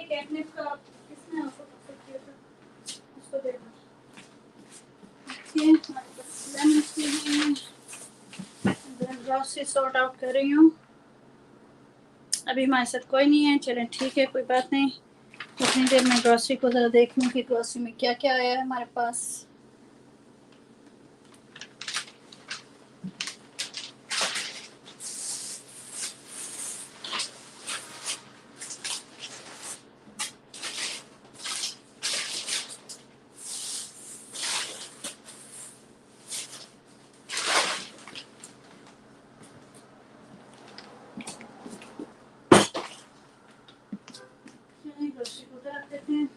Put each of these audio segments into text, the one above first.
Catnip का किसने आपको पसंद किया था? उसको दे दो। ये हमारे पास लेमन टी है। ग्रॉसरी सॉर्ट आउट कर रही हूँ। अभी हमारे साथ कोई नहीं है, चलें ठीक है, कोई बात नहीं। उतनी देर में ग्रॉसरी को ज़रा देख लूँ कि ग्रॉसरी में क्या क्या आया है हमारे पास। ग्रॉसरी को उधर रख देते हैं।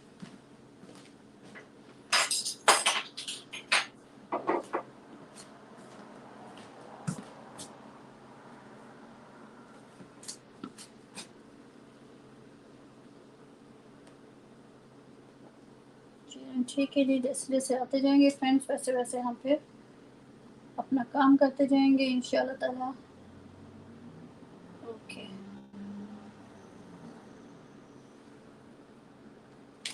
ठीक है जी, जैसे जैसे आते जाएंगे फ्रेंड्स वैसे वैसे हम फिर अपना काम करते जाएंगे इंशाल्लाह ताला। ओके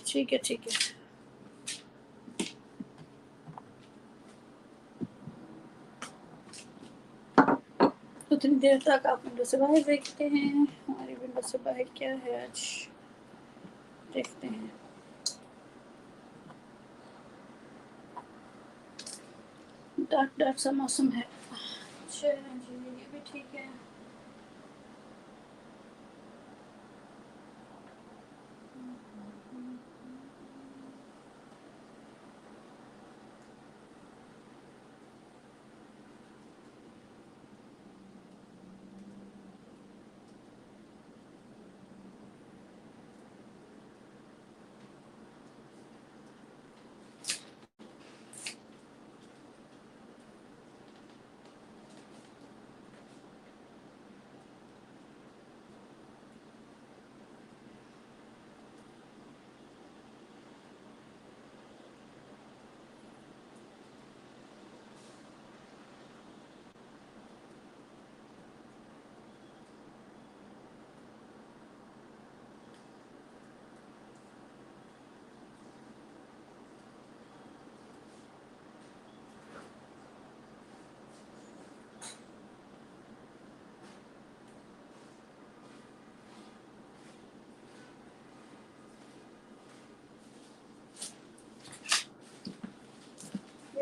ठीक है ठीक है। उतनी देर तक आप विंडो से बाहर देखते हैं। हमारी विंडो से बाहर क्या है आज देखते हैं। डार्क डार्क सा मौसम है। चलें जी, ये भी ठीक है।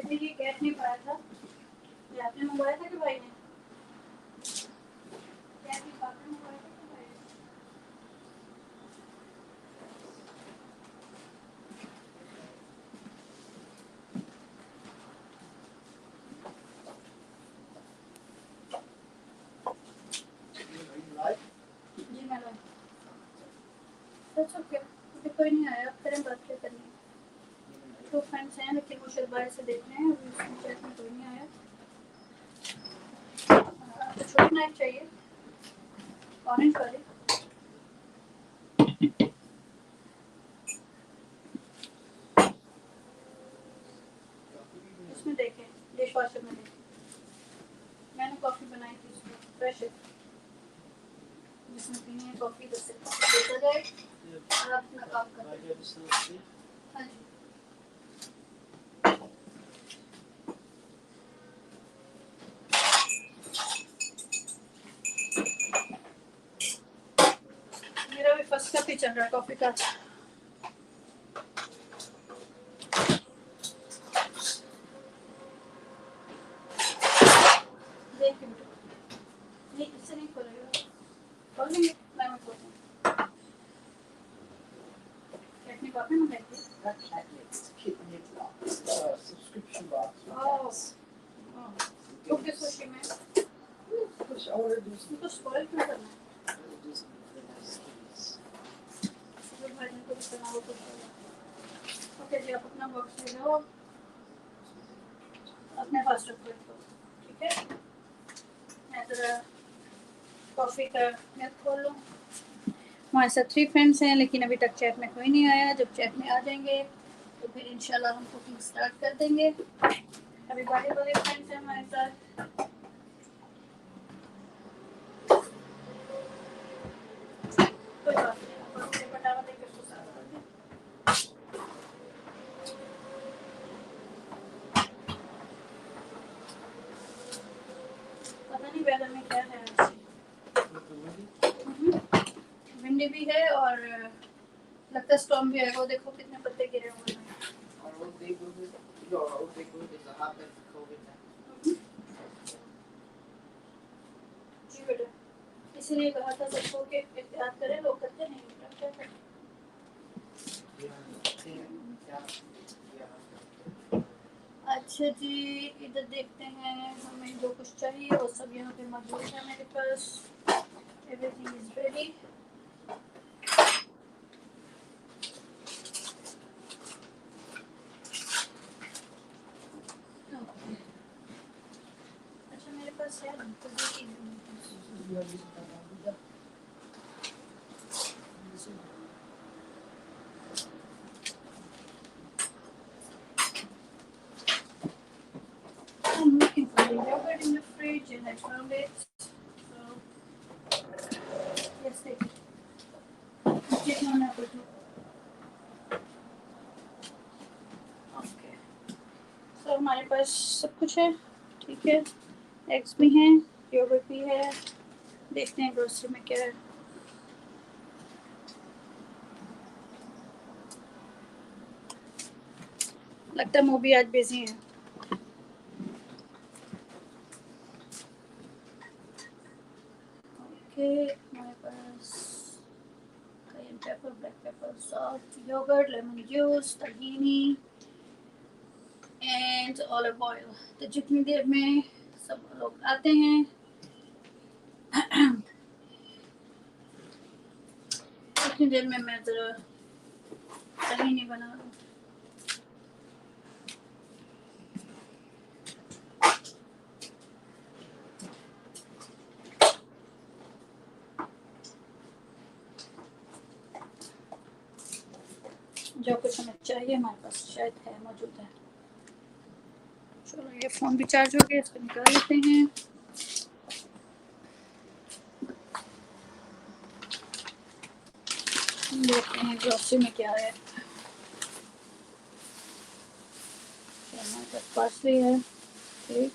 ये कैट नहीं पाया था, ये आपने मंगवाया था कि भाई ने? कैट नहीं आपने मंगवाया था कि भाई ने? जी मैं लाई। That's okay, अभी कोई नहीं आया, अब करें बात क्या करनी है। तो फ्रेंड्स हैं लेकिन वो शायद बाहर से देख रहे हैं, अभी उसमें चैट में कोई नहीं आया। आपको छोटी नाइफ चाहिए ऑरेंज वाली? इसमें देखें, डिश वॉशर में देखें, मैंने कॉफ़ी बनाई थी उसमें फ्रेश है। जिसमें पीनी है कॉफ़ी तो सिर्फ देता जाए और आप अपना काम करें। हाँ जी मेरा भी फर्स्ट कप ही चल रहा है कॉफ़ी का। नहीं इससे नहीं खोलेगा, खोल लेंगे मैं खोलूँ। कैटनी कॉफ़ी मंगाई थी? Subscription box. तो किस खुशी में? उनको स्पॉइल क्यों करना है? जो भाई ने कुछ बनाओ तो ओके जी, आप अपना बॉक्स ले लो, अपने पास रख दो, ठीक है? मैं ज़रा कॉफ़ी का मिल्क खोल लूँ। हमारे साथ 3 फ्रेंड्स हैं लेकिन अभी तक चैट में कोई नहीं आया। जब चैट में आ जाएंगे तो फिर इंशाल्लाह हम कुकिंग स्टार्ट कर देंगे। अभी बड़े बड़े फ्रेंड्स हैं हमारे साथ। कोई बात नहीं, आप उसे पटावा देकर नहीं वेदर में क्या है आज। विंडी भी है और लगता है स्टॉर्म भी आएगा। देखो कितने पत्ते गिरे हुए हैं। जी बेटा, इसीलिए कहा था सबको कि एहतियात करें, लोग करते नहीं। क्या करें? अच्छा जी, इधर देखते हैं हमें जो कुछ चाहिए वो सब यहाँ पे मौजूद है मेरे पास। Everything is ready. अच्छा मेरे पास है I'm looking for the yogurt in the fridge and I found it. So yes, take it. Take one apple too. Okay. So हमारे पास सब कुछ है, ठीक है। एग्स भी हैं, योगर्ट भी है। देखते हैं ग्रोसरी में क्या है। लगता है मोबी आज बिजी है। ओके, हमारे पास cayenne pepper, black pepper, salt, yogurt, lemon juice, tahini and olive oil। तो जितनी देर में सब लोग आते हैं उतनी देर में मैं ज़रा tahini बना लूँ। जो कुछ हमें चाहिए हमारे पास शायद है, मौजूद है। चलो ये फ़ोन भी चार्ज हो गया, इसको निकाल लेते हैं। देखते हैं ग्रोसरी में क्या है। हमारे पास पार्सली है, ठीक,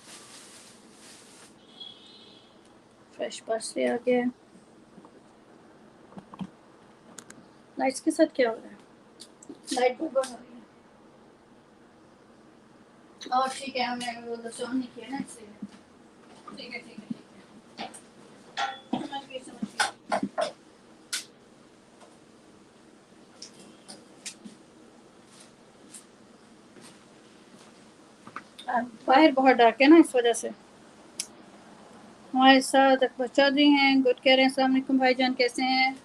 फ्रेश पार्सली आ गया। लाइट्स के साथ क्या हो रहा है? लाइट बंद हो रही है। और ठीक है, हमने वो तो ऑन नहीं किया ना इसलिए। ठीक है ठीक है ठीक है, समझ गई समझ गई। बाहर बहुत डार्क है ना, इस वजह से। हमारे साथ अकबर चौधरी हैं, गुड कह रहे हैं अस्सलाम वालेकुम भाईजान, कैसे हैं?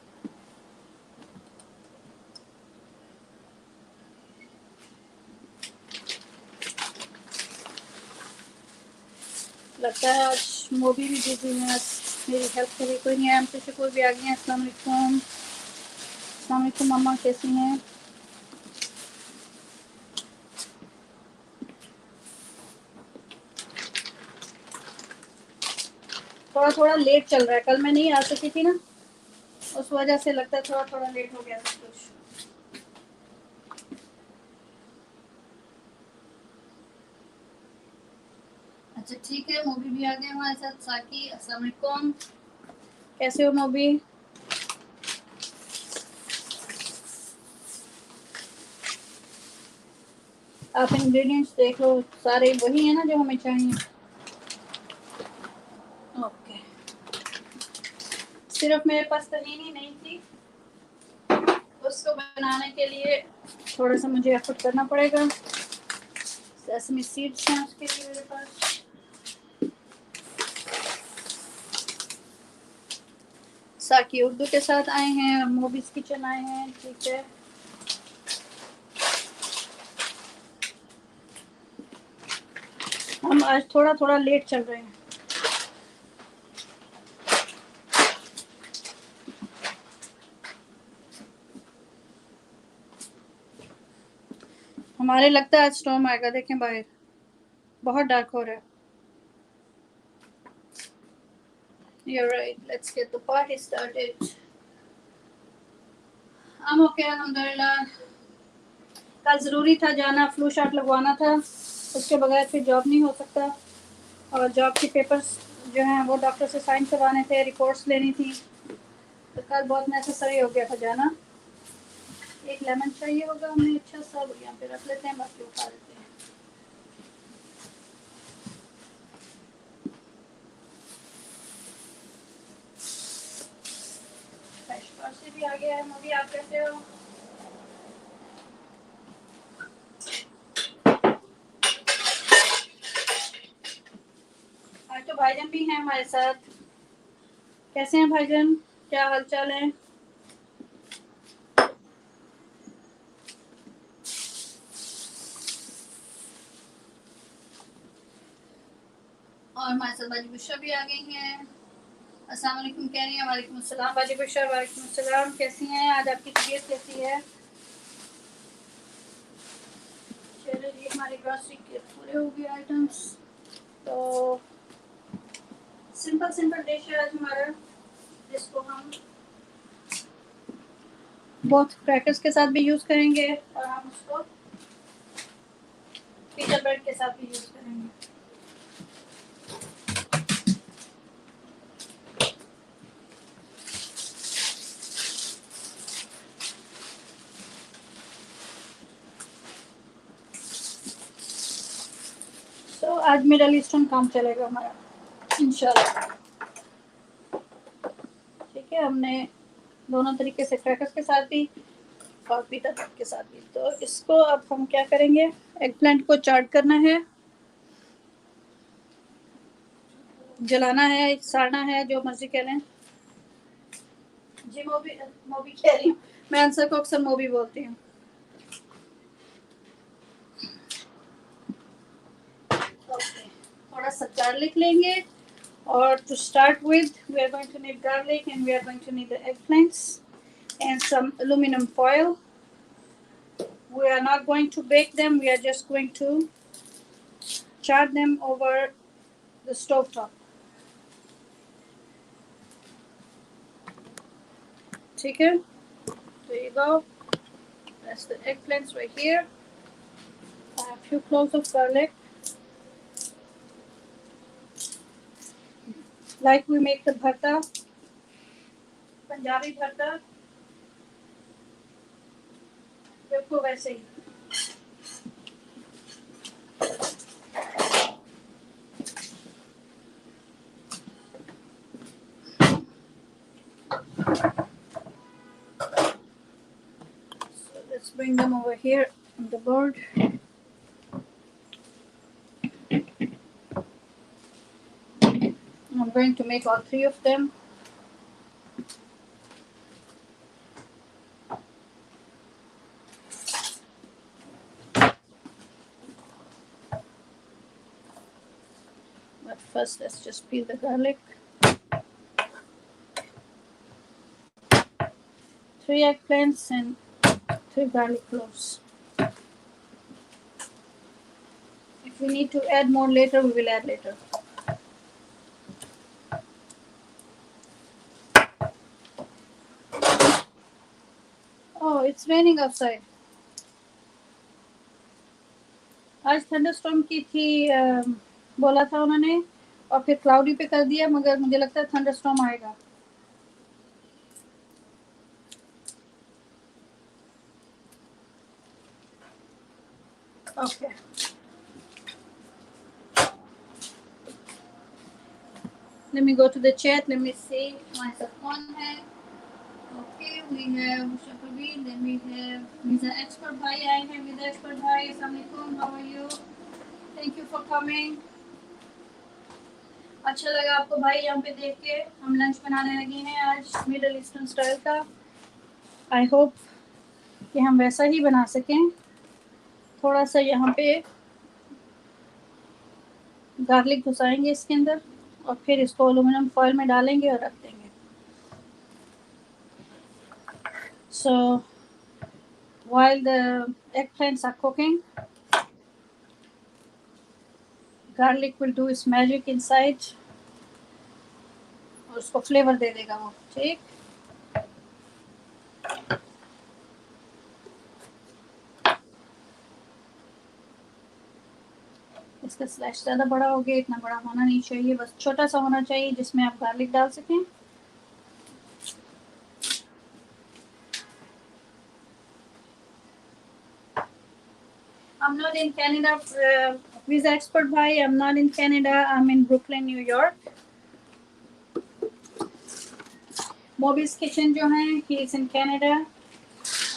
लगता है आज मोबी भी बिजी है, आज मेरी हेल्प के लिए कोई नहीं आया। हमसे शुक्र भी आ गए हैं। अस्सलाम वालेकुम मम्मा, कैसी हैं? थोड़ा थोड़ा लेट चल रहा है, कल मैं नहीं आ सकी थी ना, उस वजह से लगता है थोड़ा थोड़ा लेट हो गया सब कुछ। अच्छा ठीक है, मोबी भी आ गए हमारे साथ। साकी, अस्सलाम वालेकुम, कैसे हो मोबी? आप इंग्रेडिएंट्स देख लो, सारे वही है ना जो हमें चाहिए। ओके, सिर्फ मेरे पास तहीनी नहीं थी, उसको बनाने के लिए थोड़ा सा मुझे एफर्ट करना पड़ेगा। सेसमी सीड्स हैं उसके लिए मेरे पास। साकी उर्दू के साथ आए हैं, मोबीज किचन आए हैं, ठीक है। हम आज थोड़ा थोड़ा लेट चल रहे हैं। हमारे लगता है आज स्टॉर्म आएगा, देखें बाहर बहुत डार्क हो रहा है। You're right, let's get the party started. I'm okay, अल्हम्दुलिल्लाह। कल ज़रूरी था जाना, फ्लू शॉट लगवाना था, उसके बगैर फिर जॉब नहीं हो सकता। और जॉब के पेपर्स जो है वो डॉक्टर से साइन करवाने थे, रिपोर्ट्स लेनी थी, तो कल बहुत नेसेसरी हो गया था जाना। एक लेमन चाहिए होगा हमें अच्छा सा, यहाँ पे रख लेते हैं, बाकी उठा लेते हैं। फ्रेश पार्सले भी आ गया है। मोदी आप कैसे हो? आज तो भाईजान भी हैं हमारे साथ। कैसे हैं भाईजान, क्या हाल चाल है? और हमारे साथ बाजी बुशा भी आ गई हैं। अस्सलाम वालेकुम कह रही हैं। वालेकुम अस्सलाम बाजी बुशा, वालेकुम अस्सलाम। कैसी हैं? आज आपकी तबीयत कैसी है? चलिए जी, हमारी ग्रोसरी के पूरे हो गए आइटम्स। तो सिंपल सिंपल डिश है आज हमारा, जिसको हम बहुत क्रैकर्स के साथ भी यूज़ करेंगे और हम उसको पिज़्ज़ा ब्रेड के साथ भी यूज़ करेंगे। तो आज मिडल ईस्टर्न काम चलेगा हमारा इंशाल्लाह। ठीक है, हमने दोनों तरीके से क्रैकर्स के साथ भी और पिज़्ज़ा ब्रेड के साथ भी। तो इसको अब हम क्या करेंगे, एग प्लांट को चार्ट करना है, जलाना है, साड़ना है, जो मर्जी कह लें। जी मोबी मोबी कह रही हूँ मैं, आंसर को अक्सर मोबी बोलती हूँ। थोड़ा सा गार्लिक लेंगे, और to start with we are going to need garlic and we are going to need the eggplants and some aluminum foil. We are not going to bake them, we are just going to char them over the stove top. ठीक है, there you go. That's the eggplants right here. I have a few cloves of garlic, like we make the bharta, Punjabi bharta, बिल्कुल वैसे ही। So let's bring them over here on the board. I'm going to make all three of them. But first, let's just peel the garlic. 3 eggplants and 3 garlic cloves. If we need to add more later, we will add later. Oh, it's raining outside. आज thunderstorm की थी, बोला था उन्होंने, और फिर cloudy पे कर दिया, मगर मुझे लगता है थंडरस्टॉर्म आएगा। Okay. Let me go to the chat. Let me see myself on है. Okay, we have Shapavi, then we have Mr. Expert Bhai आए हैं, Mr. Expert Bhai, Assalamu alaikum, how are you? Thank you for coming. अच्छा लगा आपको भाई यहाँ पे देख के। हम लंच बनाने लगे हैं आज मिडल ईस्टर्न स्टाइल का। आई होप कि हम वैसा ही बना सकें। थोड़ा सा यहाँ पे गार्लिक घुसाएंगे इसके अंदर, और फिर इसको एल्यूमिनियम फॉइल में डालेंगे और रख देंगे। So while the eggplants are cooking, garlic will do its magic inside और उसको फ्लेवर दे देगा वो। ठीक, इसका स्लैश ज़्यादा बड़ा हो गया, इतना बड़ा होना नहीं चाहिए, बस छोटा सा होना चाहिए जिसमें आप गार्लिक डाल सकें। I'm not in Canada, visa expert bhai. I'm not in Canada. I'm in Brooklyn, New York. Moby's kitchen जो है, he is in Canada.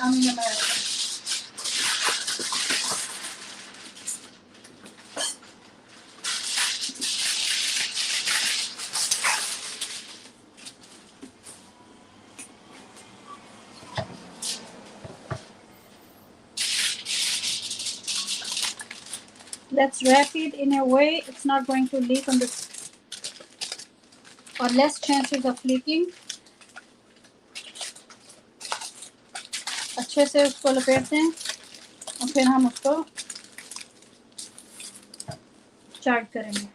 I'm in America. Let's wrap it in a way it's not going to leak on the, or less chances of leaking. अच्छे से उसको लपेटते हैं और फिर हम उसको चार्ट करेंगे.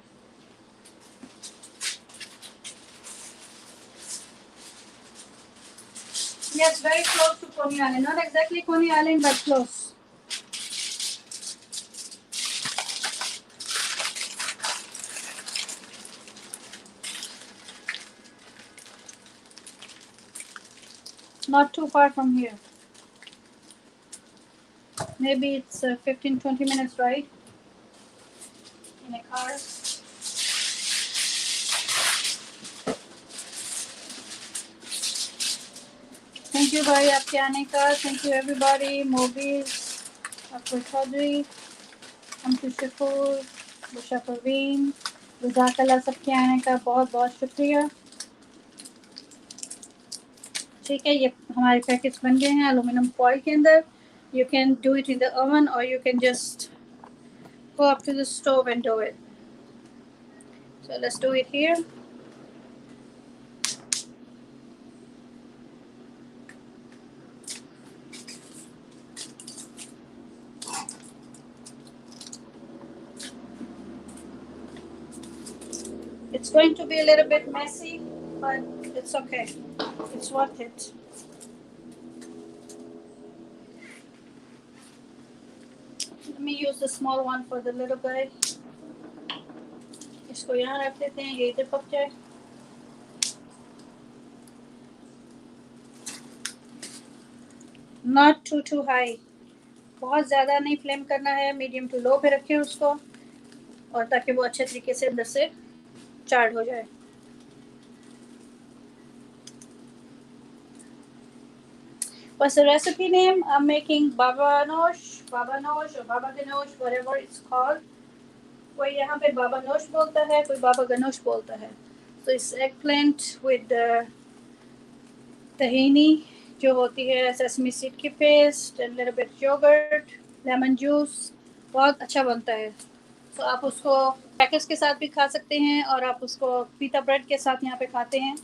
Yes, very close to Coney Island. Not exactly Coney Island, but close. Not too far from here. Maybe it's 15-20 minutes ride in a car. Thank you भाई आपके आने का. Thank you everybody. Mobies, आपको चौधरी, हमको शकूर, बुशा परवीन, जज़ाकल्लाह सबके आने का बहुत बहुत शुक्रिया. ठीक है, ये हमारे पैकेट्स बन गए हैं एलुमिनियम फॉइल के अंदर. You can do it in the oven or you can just go up to the stove and do it. So let's do it here. It's going to be a little bit messy, but it's okay. It's worth it. Let me use the small one for the little guy. इसको यहाँ रख देते हैं, ये इधर पक जाए. Not too high. बहुत ज़्यादा नहीं फ्लेम करना है, मीडियम टू लो पे रखें उसको, और ताकि वो अच्छे तरीके से अंदर से चार्ड हो जाए. What's the recipe name? I'm making Baba Ganoush, or Baba Ganoush, whatever it's called. कोई यहाँ पे Baba Ganoush बोलता है, कोई Baba Ganoush बोलता है. So it's eggplant with the tahini, जो होती है sesame seed की paste, and little bit yogurt, lemon juice. बहुत अच्छा बनता है. So आप उसको पैकेट्स के साथ भी खा सकते हैं, और आप उसको पीता ब्रेड के साथ यहाँ पे खाते हैं.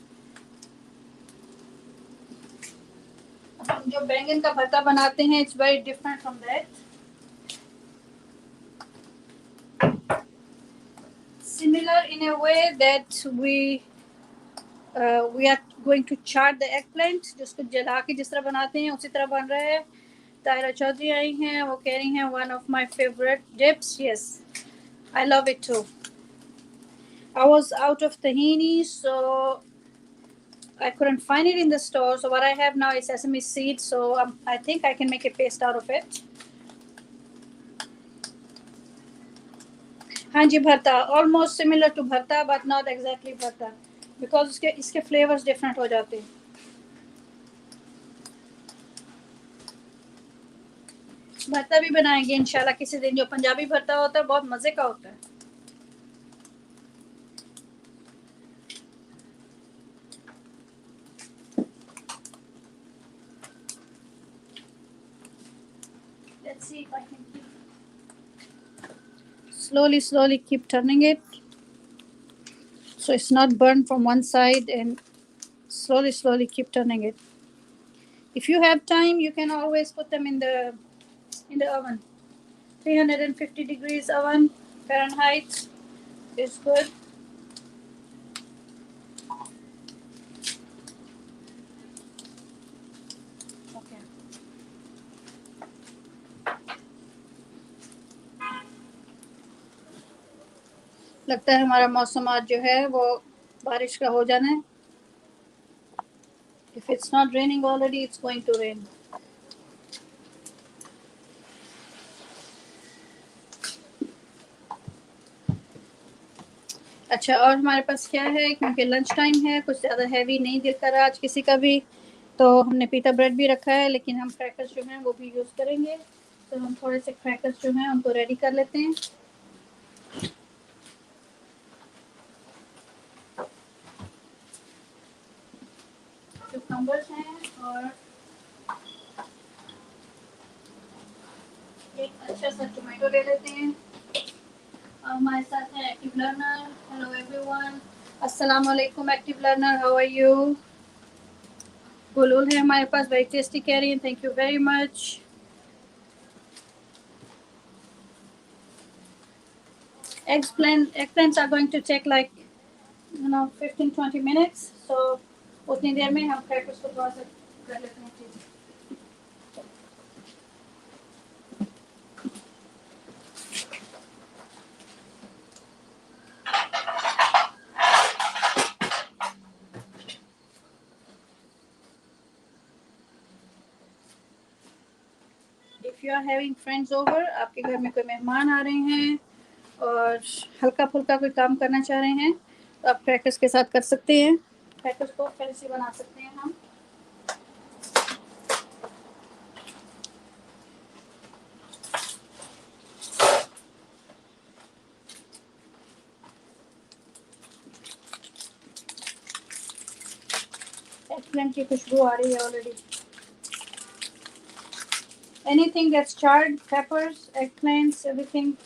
हम जो बैंगन का भरता बनाते हैं, it's very different from that. Similar in a way that we are going to chart the eggplant, जिसको जला के जिस तरह बनाते हैं उसी तरह बन रहा है. तायरा चौधरी आई हैं, वो कह रही हैं one of my favorite dips. Yes, I love it too. I was out of tahini, so I couldn't find it in the store. So what I have now is sesame seeds. So I think I can make a paste out of it. हाँ जी, भरता almost similar to भरता, but not exactly भरता, because इसके flavors different हो जाते हैं. भरता भी बनाएंगे इंशाल्लाह किसी दिन. जो पंजाबी भरता होता है बहुत मजे का होता है. Let's see if I can slowly keep turning it so it's not burned from one side, and slowly keep turning it. If you have time, you can always put them in the oven. 350 degrees oven Fahrenheit is good. Okay. लगता है हमारा मौसम आज जो है वो बारिश का हो जाना है. If it's not raining already, it's going to rain. अच्छा, और हमारे पास क्या है, क्योंकि लंच टाइम है, कुछ ज़्यादा हैवी नहीं दिल कर रहा आज किसी का भी, तो हमने पीटा ब्रेड भी रखा है, लेकिन हम क्रैकर्स जो हैं वो भी यूज़ करेंगे. तो हम थोड़े से क्रैकर्स जो हैं उनको रेडी कर लेते हैं. cucumbers हैं और एक अच्छा सा टोमेटो ले लेते हैं. हमारे साथ है एक्टिव लर्नर. हेलो एवरीवन, अस्सलाम वालेकुम active learner, how are you? गुलूल है हमारे पास, वेरी टेस्टी कह रही हैं, thank you very much. Eggplants are going to take like 15-20 minutes. So उतनी देर में हम क्रैकर्स को थोड़ा सा कर लेते हैं चीज़. If you are having friends over, आपके घर में कोई मेहमान आ रहे हैं और हल्का फुल्का कोई काम करना चाह रहे हैं, तो आप क्रैकर्स के साथ कर सकते हैं. क्रैकर्स को फैंसी बना सकते हैं हम. एगप्लांट की खुशबू आ रही है already. Anything that's charred, peppers, eggplants, everything.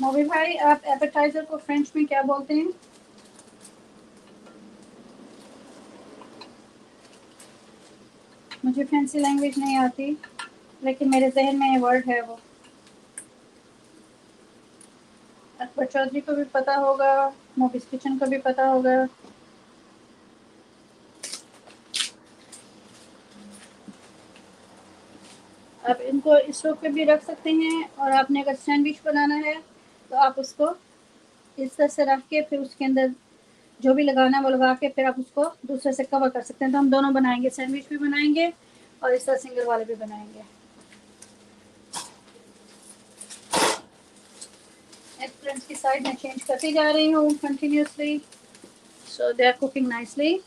मोबी भाई, आप एपेटाइजर को फ्रेंच में क्या बोलते हैं? मुझे फैंसी लैंग्वेज नहीं आती, लेकिन मेरे जहन में ये वर्ड है. वो अकबर चौधरी को भी पता होगा, मोबीज किचन को भी पता होगा. आप इनको स्टोव पे भी रख सकते हैं, और आपने अगर सैंडविच बनाना है तो आप उसको इस तरह से रख के फिर उसके अंदर जो भी लगाना है वो लगा के फिर आप उसको दूसरे से कवर कर सकते हैं. तो हम दोनों बनाएंगे, सैंडविच भी बनाएंगे और इस तरह सिंगल वाले भी बनाएंगे. एगप्लांट्स की साइड में चेंज करती जा रही हूँ continuously, so they are cooking nicely.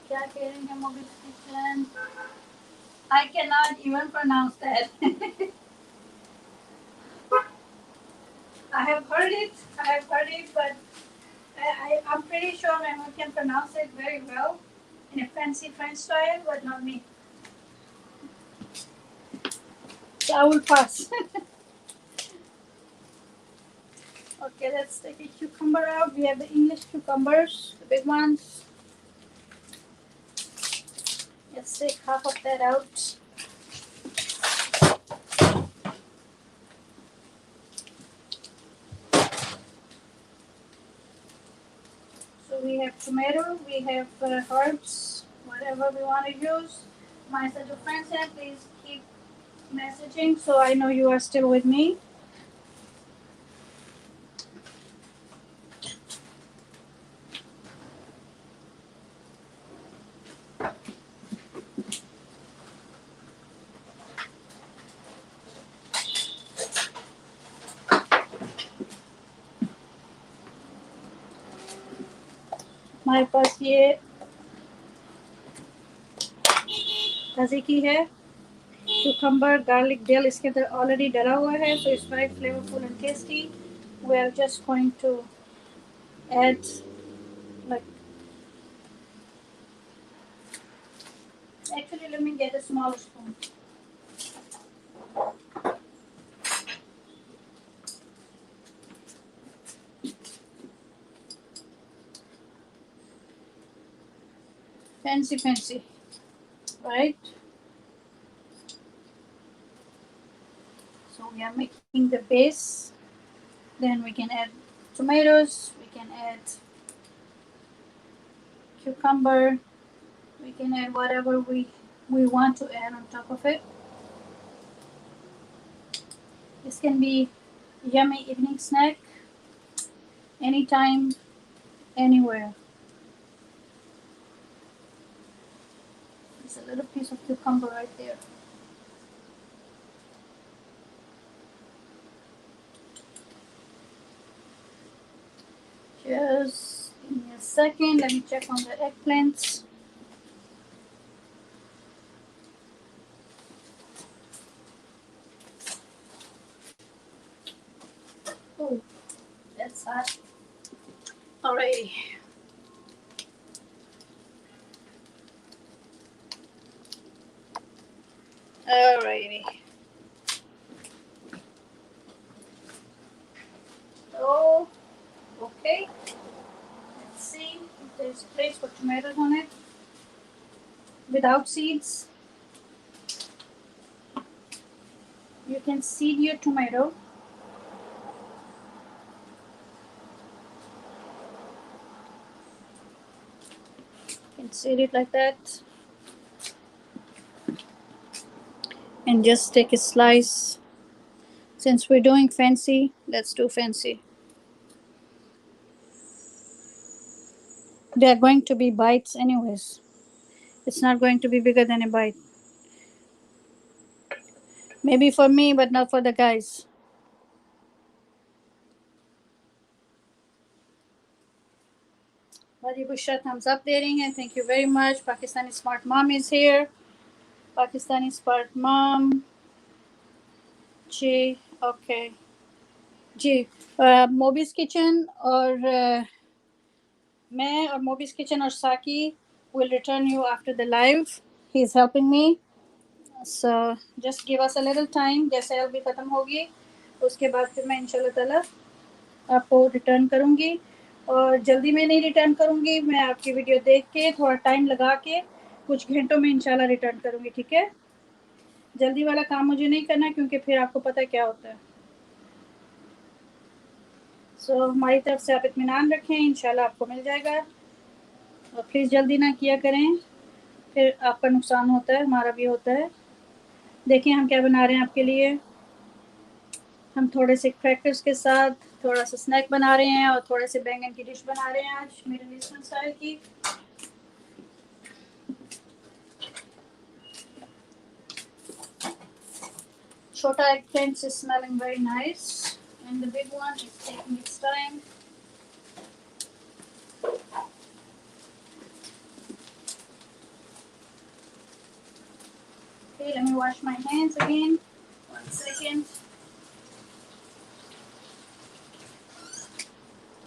क्या कह रही हैं मोबीज kitchen? I cannot even pronounce that. I have heard it, but I'm pretty sure my mom can pronounce it very well in a fancy French style, but not me. So I will pass. Okay, let's take a cucumber out. We have the English cucumbers, the big ones. Let's take half of that out. So we have tomato, we have herbs, whatever we want to use. My set of friends here, please keep messaging so I know you are still with me. हमारे पास ये तज़ीकी है, cucumber, garlic, dill इसके अंदर already डला हुआ है, so it's very flavorful and tasty. We are just going to add like, actually let me get a smaller spoon. Fancy, right? So we are making the base. Then we can add tomatoes. We can add cucumber. We can add whatever we want to add on top of it. This can be yummy evening snack anytime, anywhere. There's a little piece of cucumber right there. Just give me a second. Let me check on the eggplants. Oh, that's hot. Alrighty. Alrighty. So, okay. Let's see if there's place for tomatoes on it without seeds. You can seed your tomato. You can seed it like that. And just take a slice. Since we're doing fancy, let's do fancy. They are going to be bites anyways. It's not going to be bigger than a bite. Maybe for me, but not for the guys. Badi Bushra thumbs up दे रही हैं. Thank you very much. Pakistani Smart Mom is here. Pakistani Smart Mom. Ji, okay. Ji, Moby's Kitchen और मैं और Moby's Kitchen और Saki will return you after the live. He's helping me. So just give us a little time. जैसे अभी ख़त्म होगी उसके बाद फिर मैं इंशाल्लाह ताला आपको रिटर्न करूँगी और जल्दी में नहीं रिटर्न करूँगी. मैं आपकी वीडियो देख के थोड़ा टाइम लगा के कुछ घंटों में इंशाल्लाह रिटर्न करूँगी. ठीक है. जल्दी वाला काम मुझे नहीं करना क्योंकि फिर आपको पता है क्या होता है. सो हमारी तरफ से आप इत्मीनान रखें. इंशाल्लाह आपको मिल जाएगा और प्लीज़ जल्दी ना किया करें. फिर आपका नुकसान होता है, हमारा भी होता है. देखिए हम क्या बना रहे हैं आपके लिए. हम थोड़े से क्रैकर्स के साथ थोड़ा सा स्नैक बना रहे हैं और थोड़े से बैंगन की डिश बना रहे हैं आज मिडिल ईस्टर्न स्टाइल की. छोटा eggplant is smelling very nice and the big one is taking its time. Okay, let me wash my hands again. 1 second.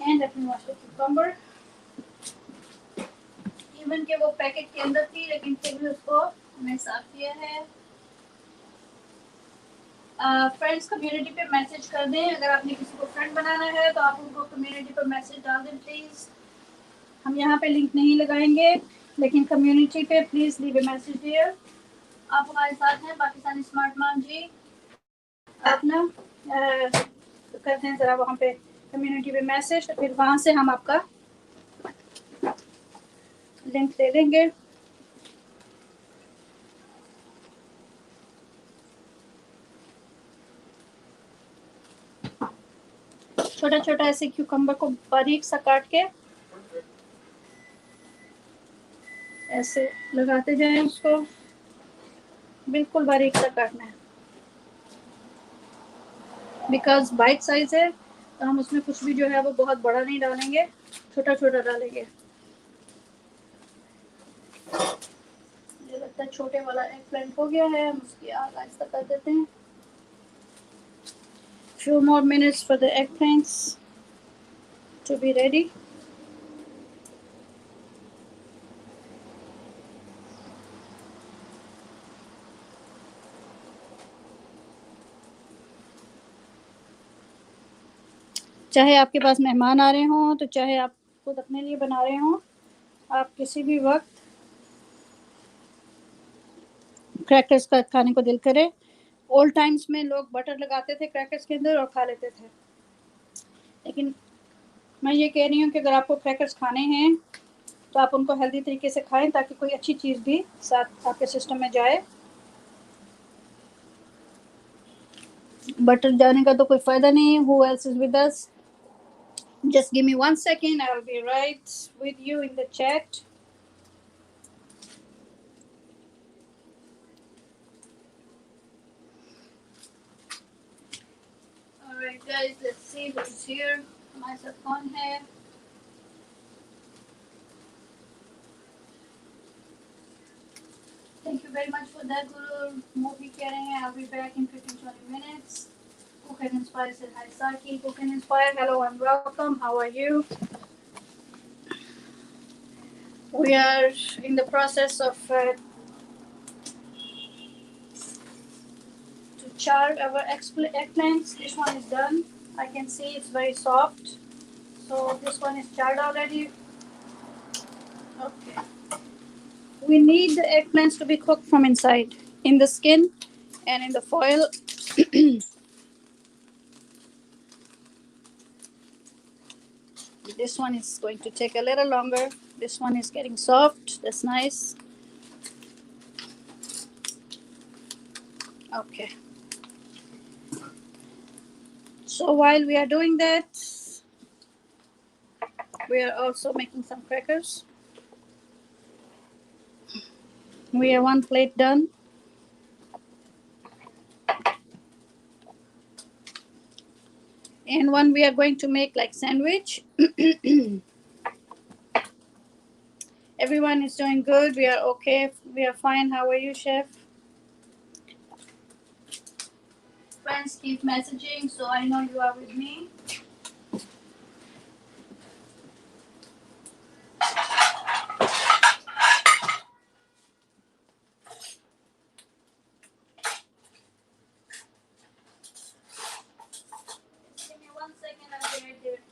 And let me wash the cucumber. Even के वो packet के अंदर थी लेकिन फिर भी उसको मैं साफ किया है. फ्रेंड्स कम्युनिटी पे मैसेज कर दें. अगर आपने किसी को फ्रेंड बनाना है तो आप उनको कम्युनिटी पर मैसेज डाल दें प्लीज़. हम यहाँ पे लिंक नहीं लगाएंगे लेकिन कम्युनिटी पे please leave a message there. आप हमारे साथ हैं पाकिस्तानी स्मार्ट मॉम जी. आप ना करते हैं ज़रा वहाँ पे कम्युनिटी पे मैसेज तो फिर वहाँ से हम आपका लिंक ले लेंगे. छोटा छोटा ऐसे क्यूकम्बर को बारीक सा काट के ऐसे लगाते जाएं. उसको बिल्कुल बारीक सा काटना है बिकॉज बाइट साइज है तो हम उसमें कुछ भी जो है वो बहुत बड़ा नहीं डालेंगे, छोटा छोटा डालेंगे. मुझे लगता है छोटे वाला एग प्लांट हो गया है. हम उसकी आग आहिस्ता कर देते हैं. Few more minutes for the eggplants to be ready. चाहे आपके पास मेहमान आ रहे हों तो चाहे आप खुद अपने लिए बना रहे हों, आप किसी भी वक्त क्रैकर्स का खाने को दिल करे ओल्ड टाइम्स में लोग बटर लगाते थे क्रैकर्स के अंदर और खा लेते थे, लेकिन मैं ये कह रही हूँ कि अगर आपको क्रैकर्स खाने हैं तो आप उनको हेल्दी तरीके से खाएं ताकि कोई अच्छी चीज़ भी साथ आपके सिस्टम में जाए। बटर जाने का तो कोई फ़ायदा नहीं है। Who else is with us? Just give me 1 second. I will be right with you in the chat. Alright guys, let's see who's here. हमारे साथ कौन है? Thank you very much for that, Guru. Movie कह रहे हैं, I'll be back in 15-20 minutes. Cook and Inspire said hi, Saki. Cook and Inspire, hello and welcome. How are you? We are in the process of to char our eggplants. This one is done. I can see it's very soft. So this one is charred already. Okay. We need the eggplants to be cooked from inside, in the skin and in the foil. This one is going to take a little longer. This one is getting soft. That's nice. Okay. So while we are doing that, we are also making some crackers. We have one plate done. And one we are going to make like sandwich. Everyone is doing good. We are okay. We are fine. How are you, chef? Friends keep messaging, so I know you are with me. Give me 1 second. I'll be right there.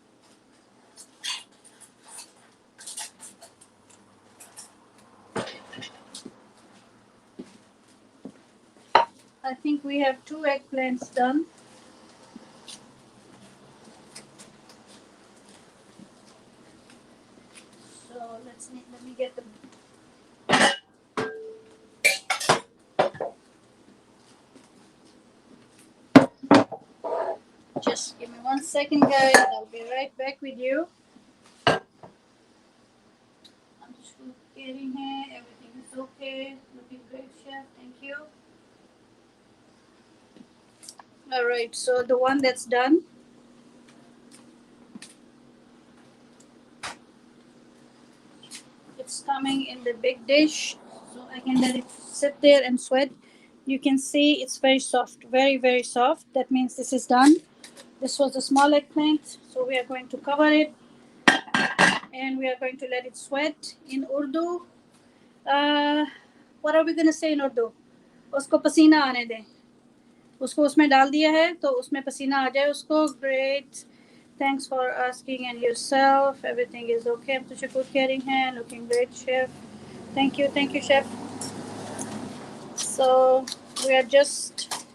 I think we have 2 eggplants done. So let me get them. Just give me 1 second, guys. I'll be right back with you. I'm just getting here. Everything is okay. Looking great, chef. Thank you. All right. So the one that's done. It's coming in the big dish, so I can let it sit there and sweat. You can see it's very soft, very, very soft. That means this is done. This was a small eggplant, so we are going to cover it and we are going to let it sweat. In Urdu, what are we going to say in Urdu? उसको पसीना आने दें. उसको उसमें डाल दिया है तो उसमें पसीना आ जाए उसको. Great. Thanks for asking and yourself. Everything is okay. हम तुझे खुद कह रही हैं. Looking great, chef. Thank you, chef. So we are just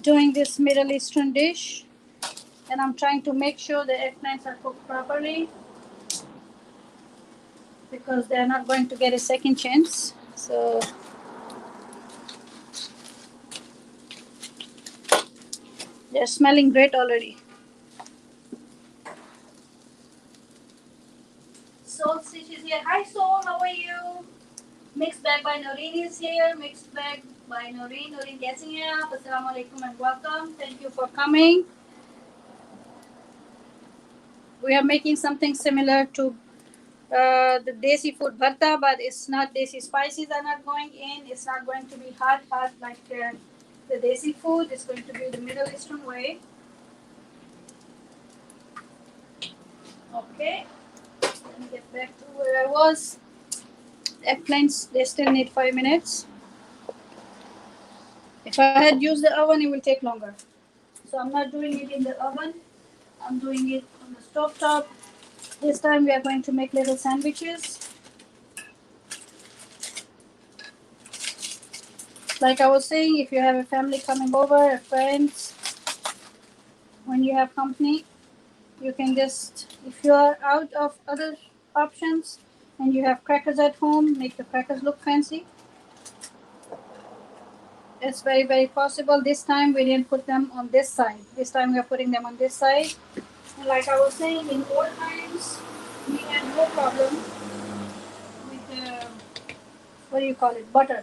doing this Middle Eastern dish, and I'm trying to make sure the eggplants are cooked properly because they're not going to get a second chance. So they're smelling great already. Soul Stitch is here. Hi Soul, how are you? Mixed Bag by Noreen is here. Mixed Bag by Noreen. Noreen, कैसी हैं आप? Assalamu alaikum and welcome. Thank you for coming. We are making something similar to the desi food bharta, but it's not desi spices are not going in. It's not going to be hot like the desi food. It's going to be the Middle Eastern way. Okay, let me get back to where I was. Eggplants, they still need 5 minutes. If I had used the oven, it will take longer. So I'm not doing it in the oven. I'm doing it on the stove top. This time we are going to make little sandwiches. Like I was saying, if you have a family coming over, friends, when you have company, you can just, if you are out of other options and you have crackers at home, make the crackers look fancy. It's very, very possible. This time we didn't put them on this side. This time we are putting them on this side. And like I was saying, in old times, we had no problem with, what do you call it, butter.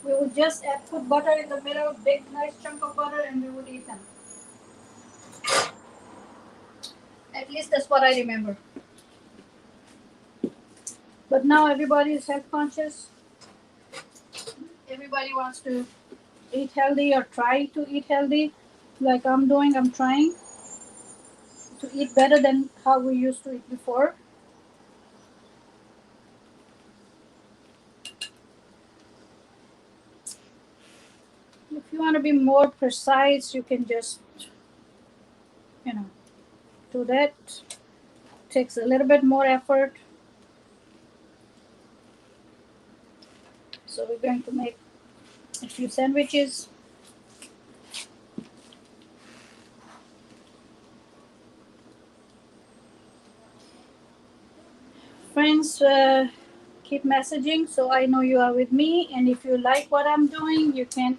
We would just put butter in the middle, big nice chunk of butter, and we would eat them. At least that's what I remember. But now everybody is health conscious. Everybody wants to eat healthy or try to eat healthy. Like I'm doing, I'm trying to eat better than how we used to eat before. If you want to be more precise, you can just, you know, do that. Takes a little bit more effort. So we're going to make a few sandwiches. Friends, keep messaging so I know you are with me. And if you like what I'm doing, you can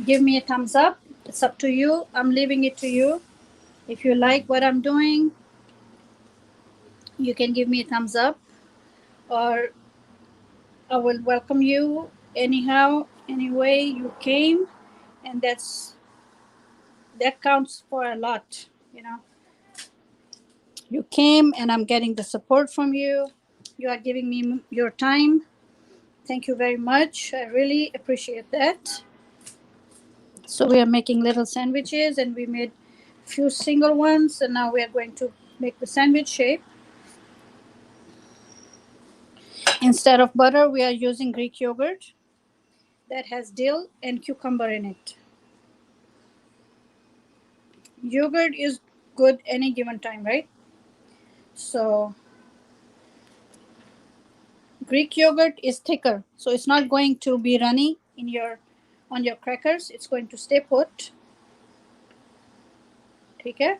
give me a thumbs up. It's up to you. I'm leaving it to you. If you like what I'm doing, you can give me a thumbs up, or I will welcome you anyhow, any way you came, and that counts for a lot. You know, you came, and I'm getting the support from you. You are giving me your time. Thank you very much. I really appreciate that. So we are making little sandwiches, and we made few single ones, and now we are going to make the sandwich shape. Instead of butter, we are using Greek yogurt that has dill and cucumber in it. Yogurt is good any given time, right? So Greek yogurt is thicker, so it's not going to be runny in your on your crackers. It's going to stay put. ठीक है,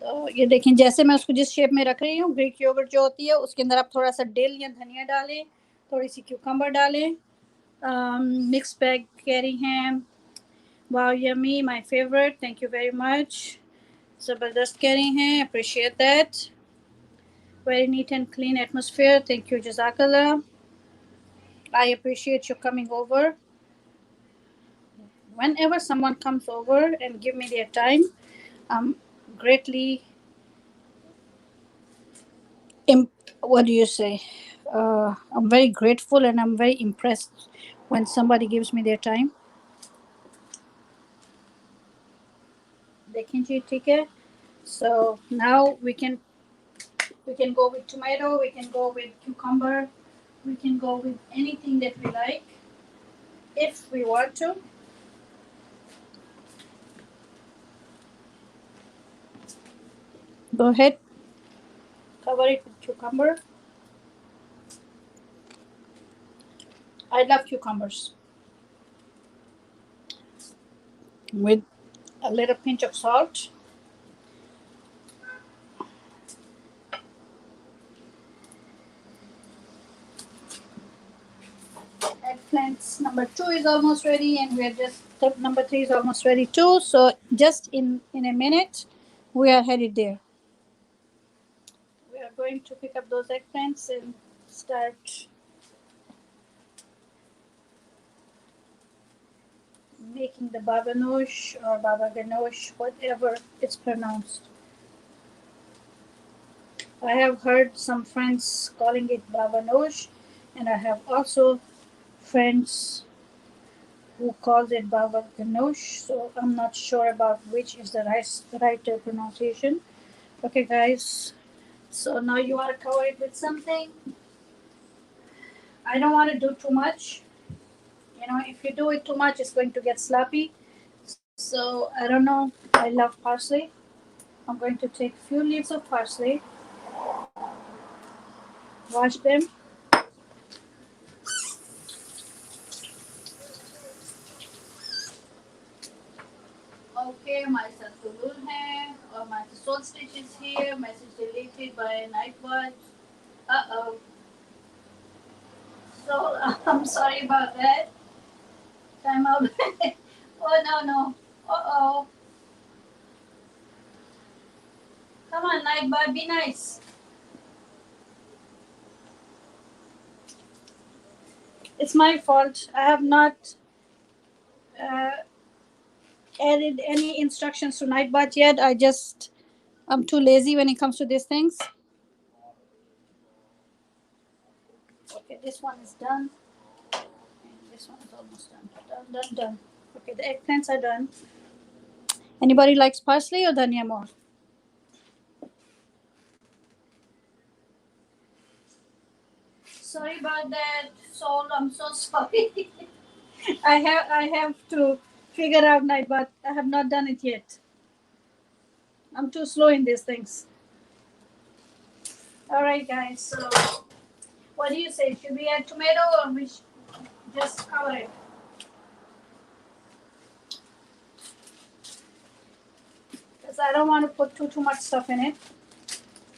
तो ये देखें जैसे मैं उसको जिस shape में रख रही हूँ, ग्रीक योगर्ट जो होती है उसके अंदर आप थोड़ा सा डिल या धनिया डालें, थोड़ी सी क्यूकम्बर डालें. मिक्स बैग कह रही हैं, wow yummy, my favourite, thank you very much. ज़बरदस्त कह रही हैं, appreciate that. Very neat and clean atmosphere, thank you, जज़ाकल्लाह. I appreciate you coming over. Whenever someone comes over and give me their time, I'm greatly what do you say? I'm very grateful and I'm very impressed when somebody gives me their time. देखें जी, ठीक है. So now we can go with tomato, we can go with cucumber, we can go with anything that we like if we want to. Go ahead, cover it with cucumber. I love cucumbers with a little pinch of salt. Eggplants number 2 is almost ready, and we're just number 3 is almost ready too. So just in a minute, we are headed there. We are going to pick up those eggplants and start making the Baba Ganoush or Baba Ganoush, whatever it's pronounced. I have heard some friends calling it Baba Ganoush, and I have also friends who calls it Baba Ganoush. So I'm not sure about which is the right pronunciation. Okay, guys. So now you want to cover it with something. I don't want to do too much. You know, if you do it too much, it's going to get sloppy. So I don't know. I love parsley. I'm going to take a few leaves of parsley, wash them, Okay, my Tulul hai, or my soul stitch is here. Message deleted by Nightbot. Uh-oh. So, I'm sorry about that. Time out. Oh, no. Uh-oh. Come on, Nightbot, be nice. It's my fault. I have not uh, added any instructions to Nightbot yet. I'm too lazy when it comes to these things. Okay, this one is done. And this one is almost done. Done. Okay, the eggplants are done. Anybody likes parsley or dhania more? Sorry about that, Soul. I'm so sorry. I have to figure out night, but I have not done it yet. I'm too slow in these things. All right, guys. So, what do you say? Should we add tomato or we just cover it? Because I don't want to put too much stuff in it.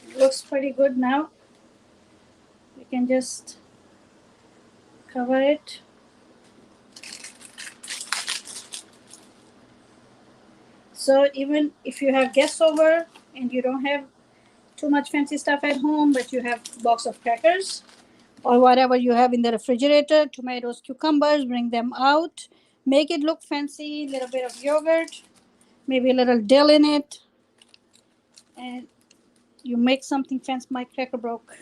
It looks pretty good now. We can just cover it. So even if you have guests over and you don't have too much fancy stuff at home, but you have a box of crackers or whatever you have in the refrigerator, tomatoes, cucumbers, bring them out. Make it look fancy, little bit of yogurt, maybe a little dill in it, and you make something fancy. My cracker broke.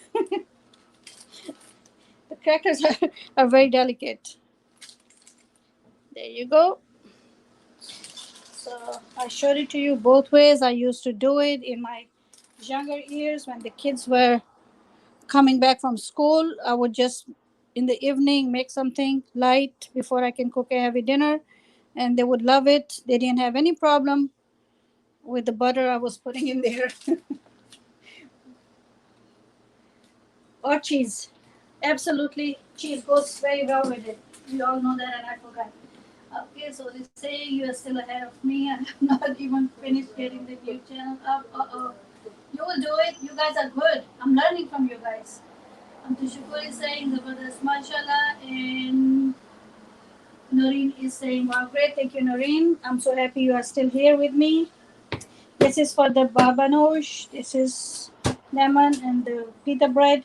The crackers are very delicate. There you go. So I showed it to you both ways. I used to do it in my younger years when the kids were coming back from school. I would just in the evening make something light before I can cook a heavy dinner, and they would love it. They didn't have any problem with the butter I was putting in there. Or cheese. Absolutely, cheese goes very well with it. You all know that, and I forgot. Okay, so they say you are still ahead of me. I have not even finished getting the new channel up. Uh-oh. You will do it. You guys are good. I'm learning from you guys. Tushukuri is saying Zabardast Mashallah, and Noreen is saying, wow, great. Thank you, Noreen. I'm so happy you are still here with me. This is for the Baba Ganoush. This is lemon and the pita bread.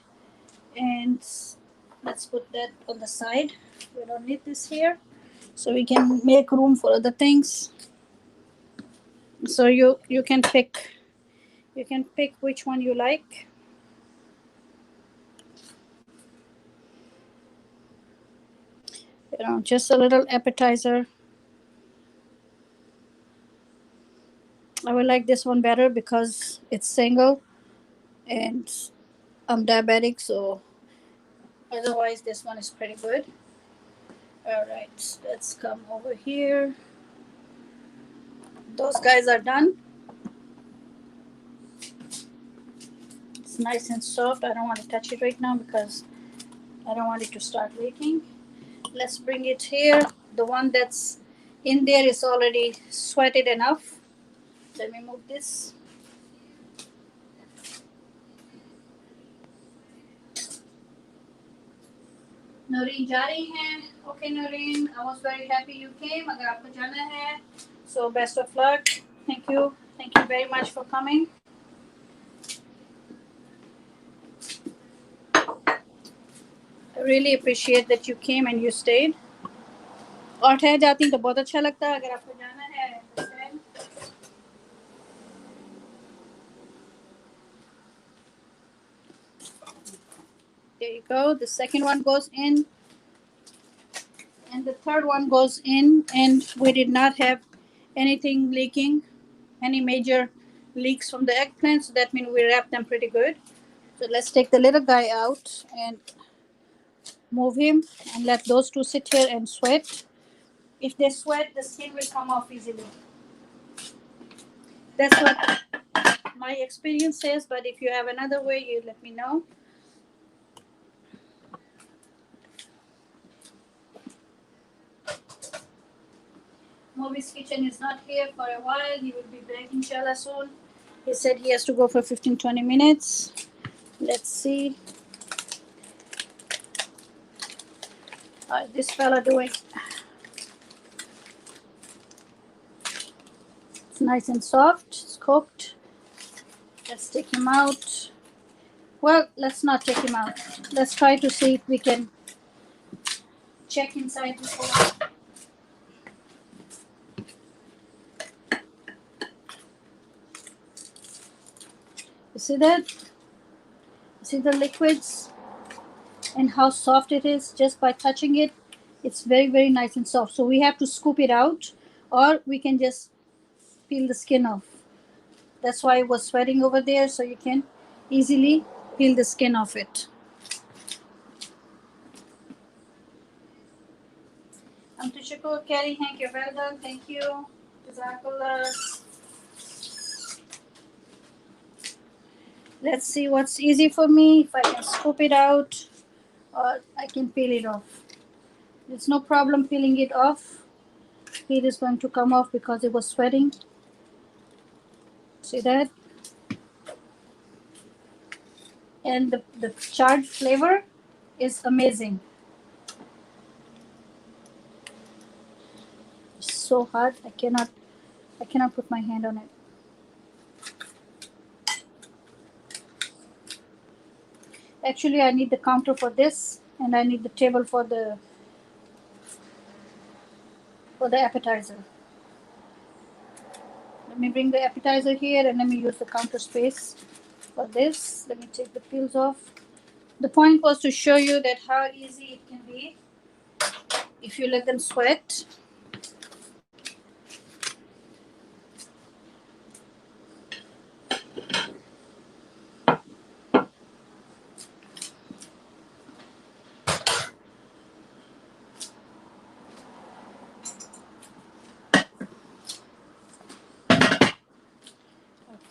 And let's put that on the side. We don't need this here. So we can make room for other things. So you can pick which one you like. Just a little appetizer. I would like this one better because it's single and I'm diabetic, so otherwise this one is pretty good. All right, let's come over here. Those guys are done. It's nice and soft. I don't want to touch it right now because I don't want it to start leaking. Let's bring it here. The one that's in there is already sweated enough. Let me move this. Noreen जा रही हैं. Okay, Noreen, I was very happy you came. अगर आपको जाना है, so best of luck. Thank you very much for coming. I really appreciate that you came and you stayed. और ठहर जाती तो बहुत अच्छा लगता अगर आपको जाना है. There you go. The second one goes in, and the third one goes in, and we did not have anything leaking, any major leaks from the eggplant, so that means we wrapped them pretty good. So let's take the little guy out and move him and let those two sit here and sweat. If they sweat, the skin will come off easily. That's what my experience says, but if you have another way, you let me know. Moby's kitchen is not here for a while. He will be back inshallah soon. He said he has to go for 15-20 minutes. Let's see. How is this fella doing? It's nice and soft. It's cooked. Let's take him out. Well, let's not take him out. Let's try to see if we can check inside before. You see that? See the liquids and how soft it is just by touching it. It's very, very nice and soft. So we have to scoop it out, or we can just peel the skin off. That's why it was sweating over there, so you can easily peel the skin off it. Amtushako Kerry, thank you. Well done. Thank you. Jazakallah. Let's see what's easy for me. If I can scoop it out or I can peel it off. There's no problem peeling it off. It is going to come off because it was sweating. See that? And the charred flavor is amazing. It's so hot. I cannot put my hand on it. Actually, I need the counter for this, and I need the table for the appetizer. Let me bring the appetizer here, and let me use the counter space for this. Let me take the peels off. The point was to show you that how easy it can be if you let them sweat.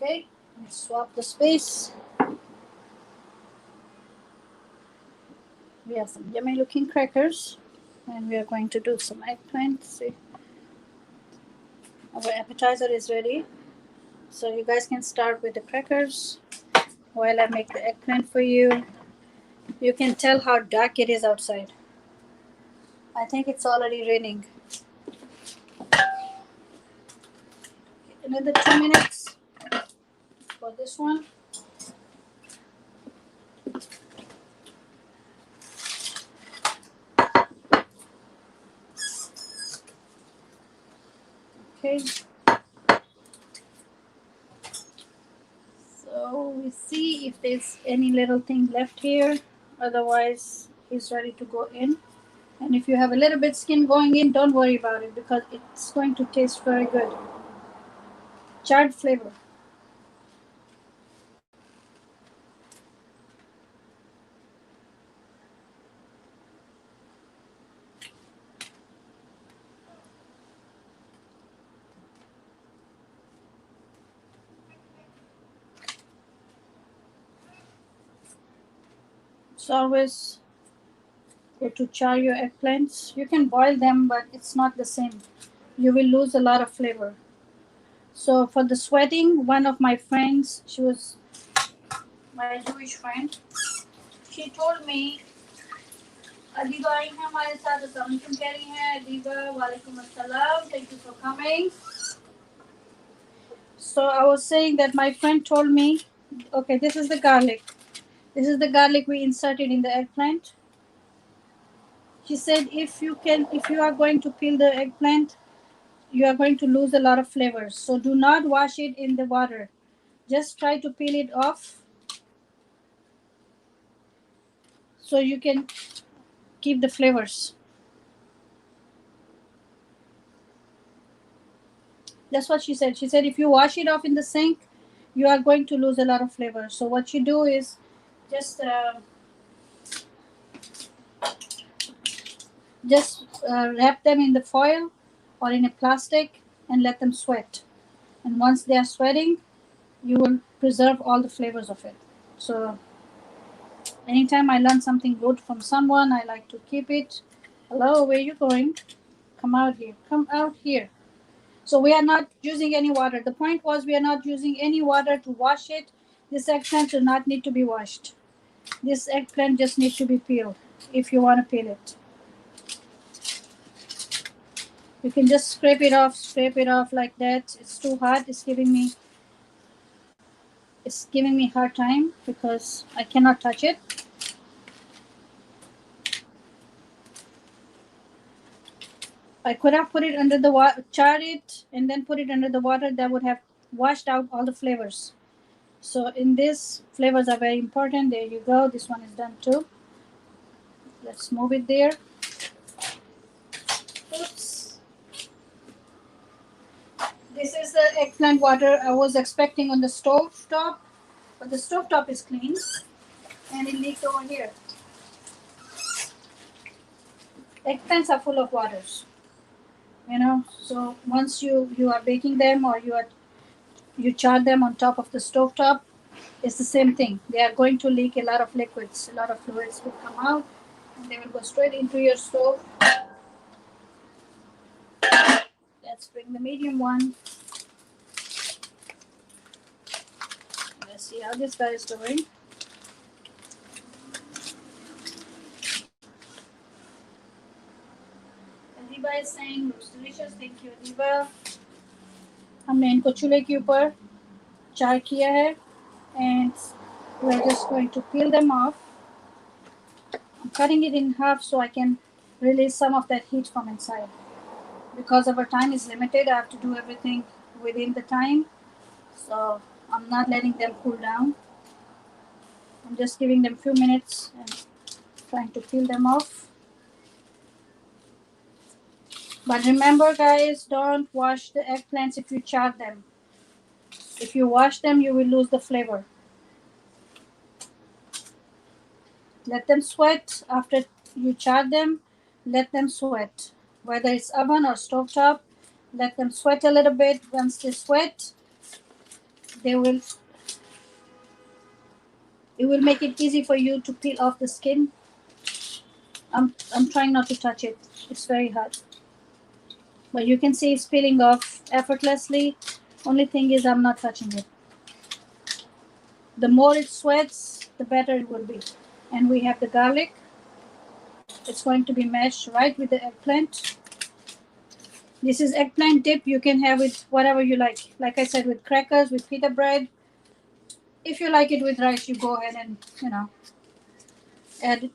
Okay, let's swap the space. We have some yummy looking crackers, and we are going to do some eggplant. See, our appetizer is ready, so you guys can start with the crackers while I make the eggplant for you. You can tell how dark it is outside. I think it's already raining. Another 2 minutes for this one. Okay. So we see if there's any little thing left here. Otherwise, it's ready to go in. And if you have a little bit skin going in, don't worry about it because it's going to taste very good. Charred flavor. It's always good to char your eggplants. You can boil them, but it's not the same. You will lose a lot of flavor. So for the sweating, one of my friends, she was my Jewish friend, she told me, Adiba आई हैं हमारे साथ, अस्सलाम वालेकुम कह रही हैं Adiba, वालेकुम अस्सलाम, thank you for coming. So I was saying that my friend told me, okay, this is the garlic. This is the garlic we inserted in the eggplant. She said if you are going to peel the eggplant, you are going to lose a lot of flavors. So do not wash it in the water. Just try to peel it off so you can keep the flavors. That's what she said. She said if you wash it off in the sink, you are going to lose a lot of flavor. So what you do is just wrap them in the foil or in a plastic and let them sweat. And once they are sweating, you will preserve all the flavors of it. So anytime I learn something good from someone, I like to keep it. Hello, where are you going? Come out here. Come out here. So we are not using any water. The point was we are not using any water to wash it. This eggplant does not need to be washed. This eggplant just needs to be peeled if you want to peel it. You can just scrape it off like that. It's too hot. It's giving me hard time because I cannot touch it. I could have put it under the water, charred it, and then put it under the water. That would have washed out all the flavors. So in this, flavors are very important. There you go. This one is done too. Let's move it there. Oops. This is the eggplant water I was expecting on the stove top, but the stove top is clean and it leaked over here. Eggplants are full of waters, so once you are baking them or you char them on top of the stove top, it's the same thing. They are going to leak a lot of liquids. A lot of fluids will come out and they will go straight into your stove. Let's bring the medium one. Let's see how this guy is doing. Adiba is saying looks delicious. Thank you, Adiba. हमने इनको चूल्हे के ऊपर चार किया है and we're just going to peel them off. I'm cutting it in half so I can release some of that heat from inside. Because our time is limited, I have to do everything within the time. So I'm not letting them cool down. I'm just giving them a few minutes and trying to peel them off. But remember guys, don't wash the eggplants if you char them. If you wash them, you will lose the flavor. Let them sweat after you char them. Let them sweat. Whether it's oven or stovetop, let them sweat a little bit. Once they sweat, it will make it easy for you to peel off the skin. I'm trying not to touch it. It's very hot. But you can see it's peeling off effortlessly. Only thing is I'm not touching it. The more it sweats, the better it will be. And we have the garlic. It's going to be mashed right with the eggplant. This is eggplant dip. You can have it whatever you like. Like I said, with crackers, with pita bread. If you like it with rice, you go ahead and, add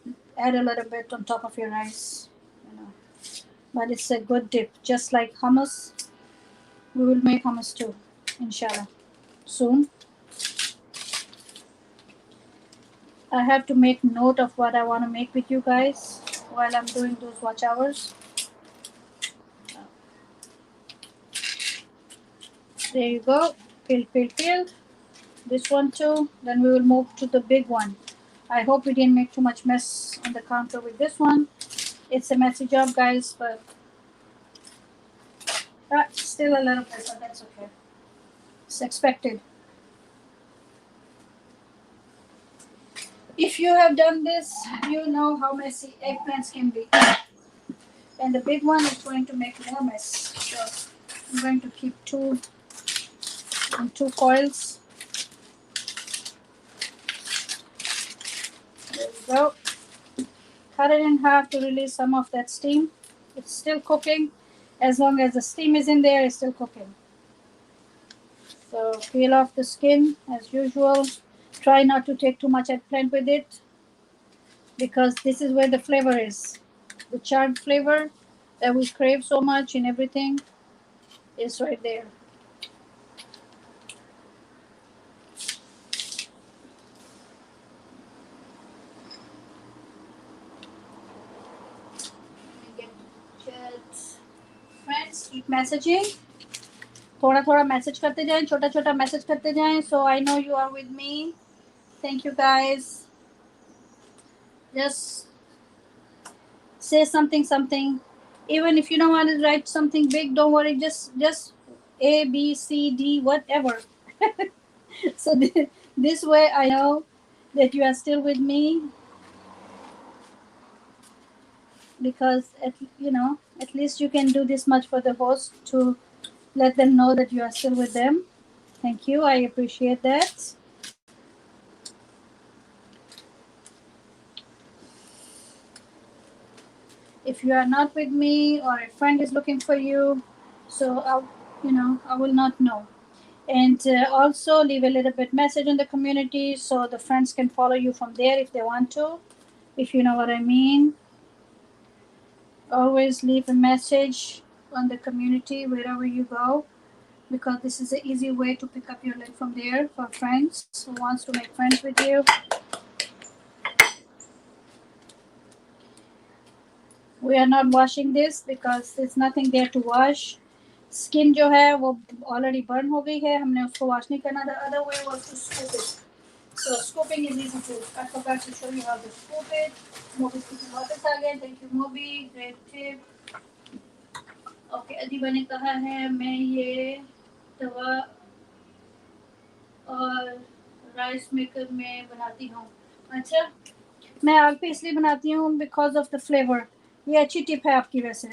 a little bit on top of your rice. But it's a good dip. Just like hummus. We will make hummus too, inshallah, soon. I have to make note of what I want to make with you guys while I'm doing those watch hours. There you go. Peeled. This one too. Then we will move to the big one. I hope we didn't make too much mess on the counter with this one. It's a messy job, guys, but still a little bit, but that's okay. It's expected. If you have done this, you know how messy eggplants can be. And the big one is going to make more mess. So I'm going to keep two coils. There we go. Cut it in half to release some of that steam. It's still cooking. As long as the steam is in there, it's still cooking. So peel off the skin as usual. Try not to take too much eggplant with it because this is where the flavor is. The charred flavor that we crave so much in everything is right there. Friends, keep messaging. थोड़ा message करते जाएं, छोटा message करते जाएं. So I know you are with me. Thank you guys. Just say something. Even if you don't want to write something big, don't worry. Just A, B, C, D, whatever. So this way I know that you are still with me. Because at least you can do this much for the host to let them know that you are still with them. Thank you. I appreciate that. If you are not with me or a friend is looking for you, so I will not know. And also leave a little bit message in the community so the friends can follow you from there if they want to, if you know what I mean. Always leave a message on the community wherever you go, because this is an easy way to pick up your link from there for friends who wants to make friends with you. We are not washing this because there's nothing there to wash. Skin जो है वो already burn हो गई है, हमने उसको wash नहीं करना. The other way was to scoop it. So scooping is easy too. I forgot to show you how to scoop it. Moby की वापस आ गए. Thank you Moby, great tip. Okay, Adiba ने कहा है मैं ये तवा और राइस मेकर में बनाती हूँ. अच्छा, मैं आग पे इसलिए बनाती हूँ बिकॉज ऑफ द फ्लेवर. ये अच्छी टिप है आपकी. वैसे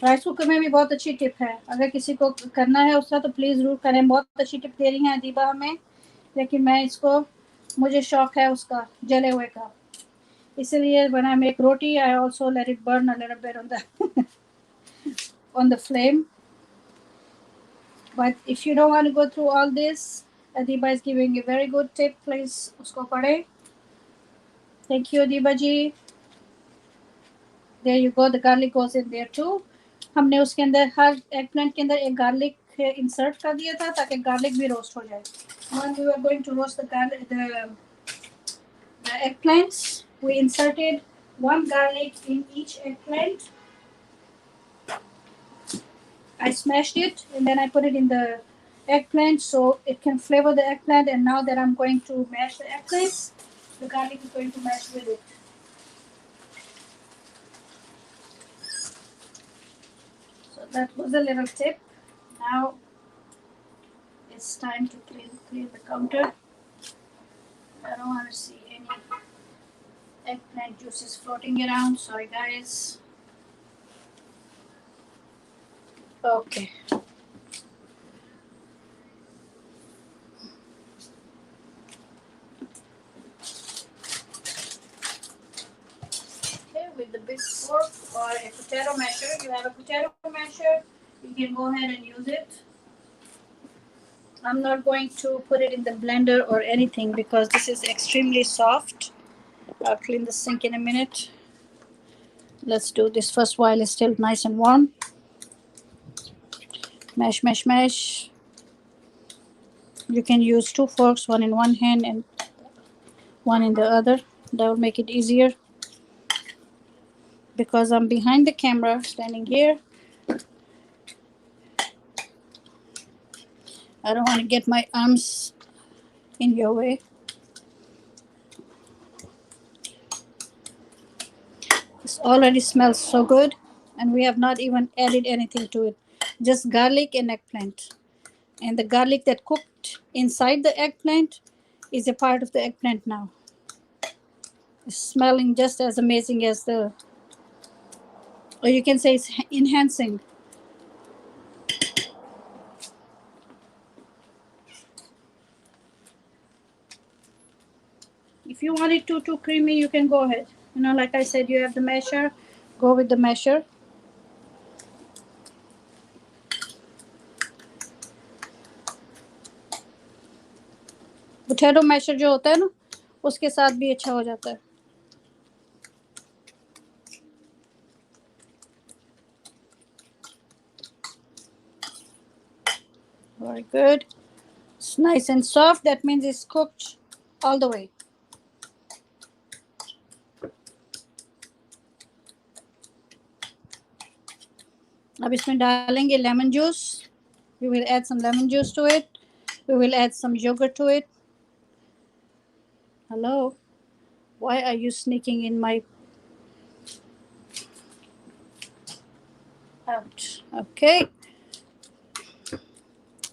राइस कुकर में भी बहुत अच्छी टिप है. अगर किसी को करना है उसका तो प्लीज़ ज़रूर करें. बहुत अच्छी टिप दे रही हैं अदीबा हमें, लेकिन मैं इसको, मुझे शौक है उसका जले हुए का, इसलिए when I make roti I also let it burn a little bit on the on the flame. But if you don't want to go through all this, Adiba is giving a very good tip. Please usko पढ़े. Thank you Adiba ji. There you go. The garlic goes in there too. हमने उसके अंदर हर egg plant के अंदर एक garlic insert कर दिया था ताकि गार्लिक भी रोस्ट हो जाए. When we were going to roast the garlic, the eggplants, we inserted one garlic in each eggplant. I smashed it and then I put it in the eggplant so it can flavor the eggplant. And now that I'm going to mash the eggplants, the garlic is going to mash with it. So that was a little tip. Now it's time to clean the counter. I don't want to see any eggplant juices floating around. Sorry guys. Okay. With the big fork or a potato masher. You have a potato masher, you can go ahead and use it. I'm not going to put it in the blender or anything because this is extremely soft. I'll clean the sink in a minute. Let's do this first while it's still nice and warm. Mash, mash, mash. You can use two forks, one in one hand and one in the other. That will make it easier. Because I'm behind the camera, standing here, I don't want to get my arms in your way. This already smells so good, and we have not even added anything to it. Just garlic and eggplant. And the garlic that cooked inside the eggplant is a part of the eggplant now. It's smelling just as amazing as the, or you can say it's enhancing. If you want it too creamy, you can go ahead. Like I said, you have the masher, go with the masher. Potato masher जो होता है ना, उसके साथ भी अच्छा हो जाता है. Very good. It's nice and soft. That means it's cooked all the way. अब इसमें डालेंगे lemon juice. We will add some lemon juice to it. We will add some yogurt to it. Hello? Why are you sneaking in my... Out. Okay.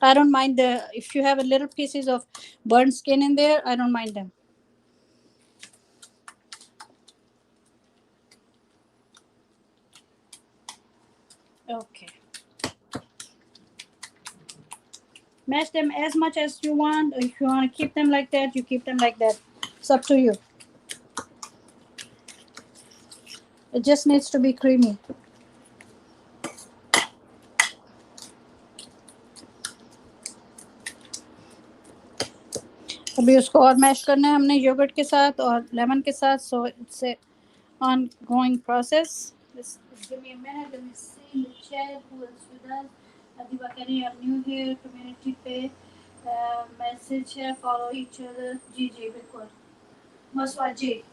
I don't mind if you have a little pieces of burnt skin in there, I don't mind them. Okay. Mash them as much as you want. Or if you want to keep them like that, you keep them like that. It's up to you. It just needs to be creamy. अभी उसको और mash करना है हमने yogurt के साथ और lemon के साथ. So it's a ongoing process. Just give me a minute. Let me see in the chat who else with us. Adiba Kari, I'm new here. Community पे message है. Follow each other. जी जी बिल्कुल. मसवा जी.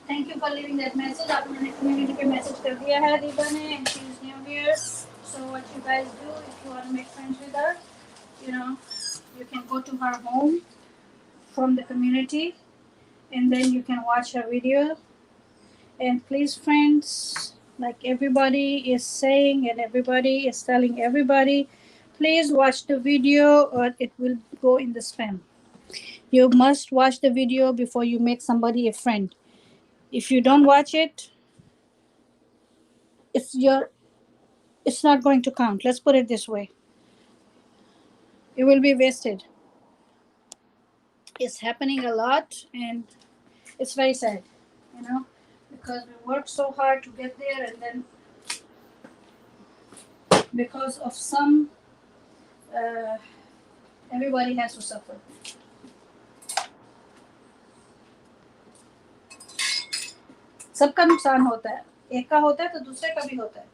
Thank you for leaving that message. आपने community पे message कर दिया है Adiba ने. And she is new here. So what you guys do if you want to make friends with her, you know, you can go to her home from the community and then you can watch her video. And please friends, like everybody is saying and everybody is telling everybody, please watch the video or it will go in the spam. You must watch the video before you make somebody a friend. If you don't watch it, it's not going to count. Let's put it this way. It will be wasted. It's happening a lot and it's very sad, you know, because we work so hard to get there and then because of some uh, everybody has to suffer. सबका नुकसान होता है. एक का होता है तो दूसरे का भी होता है.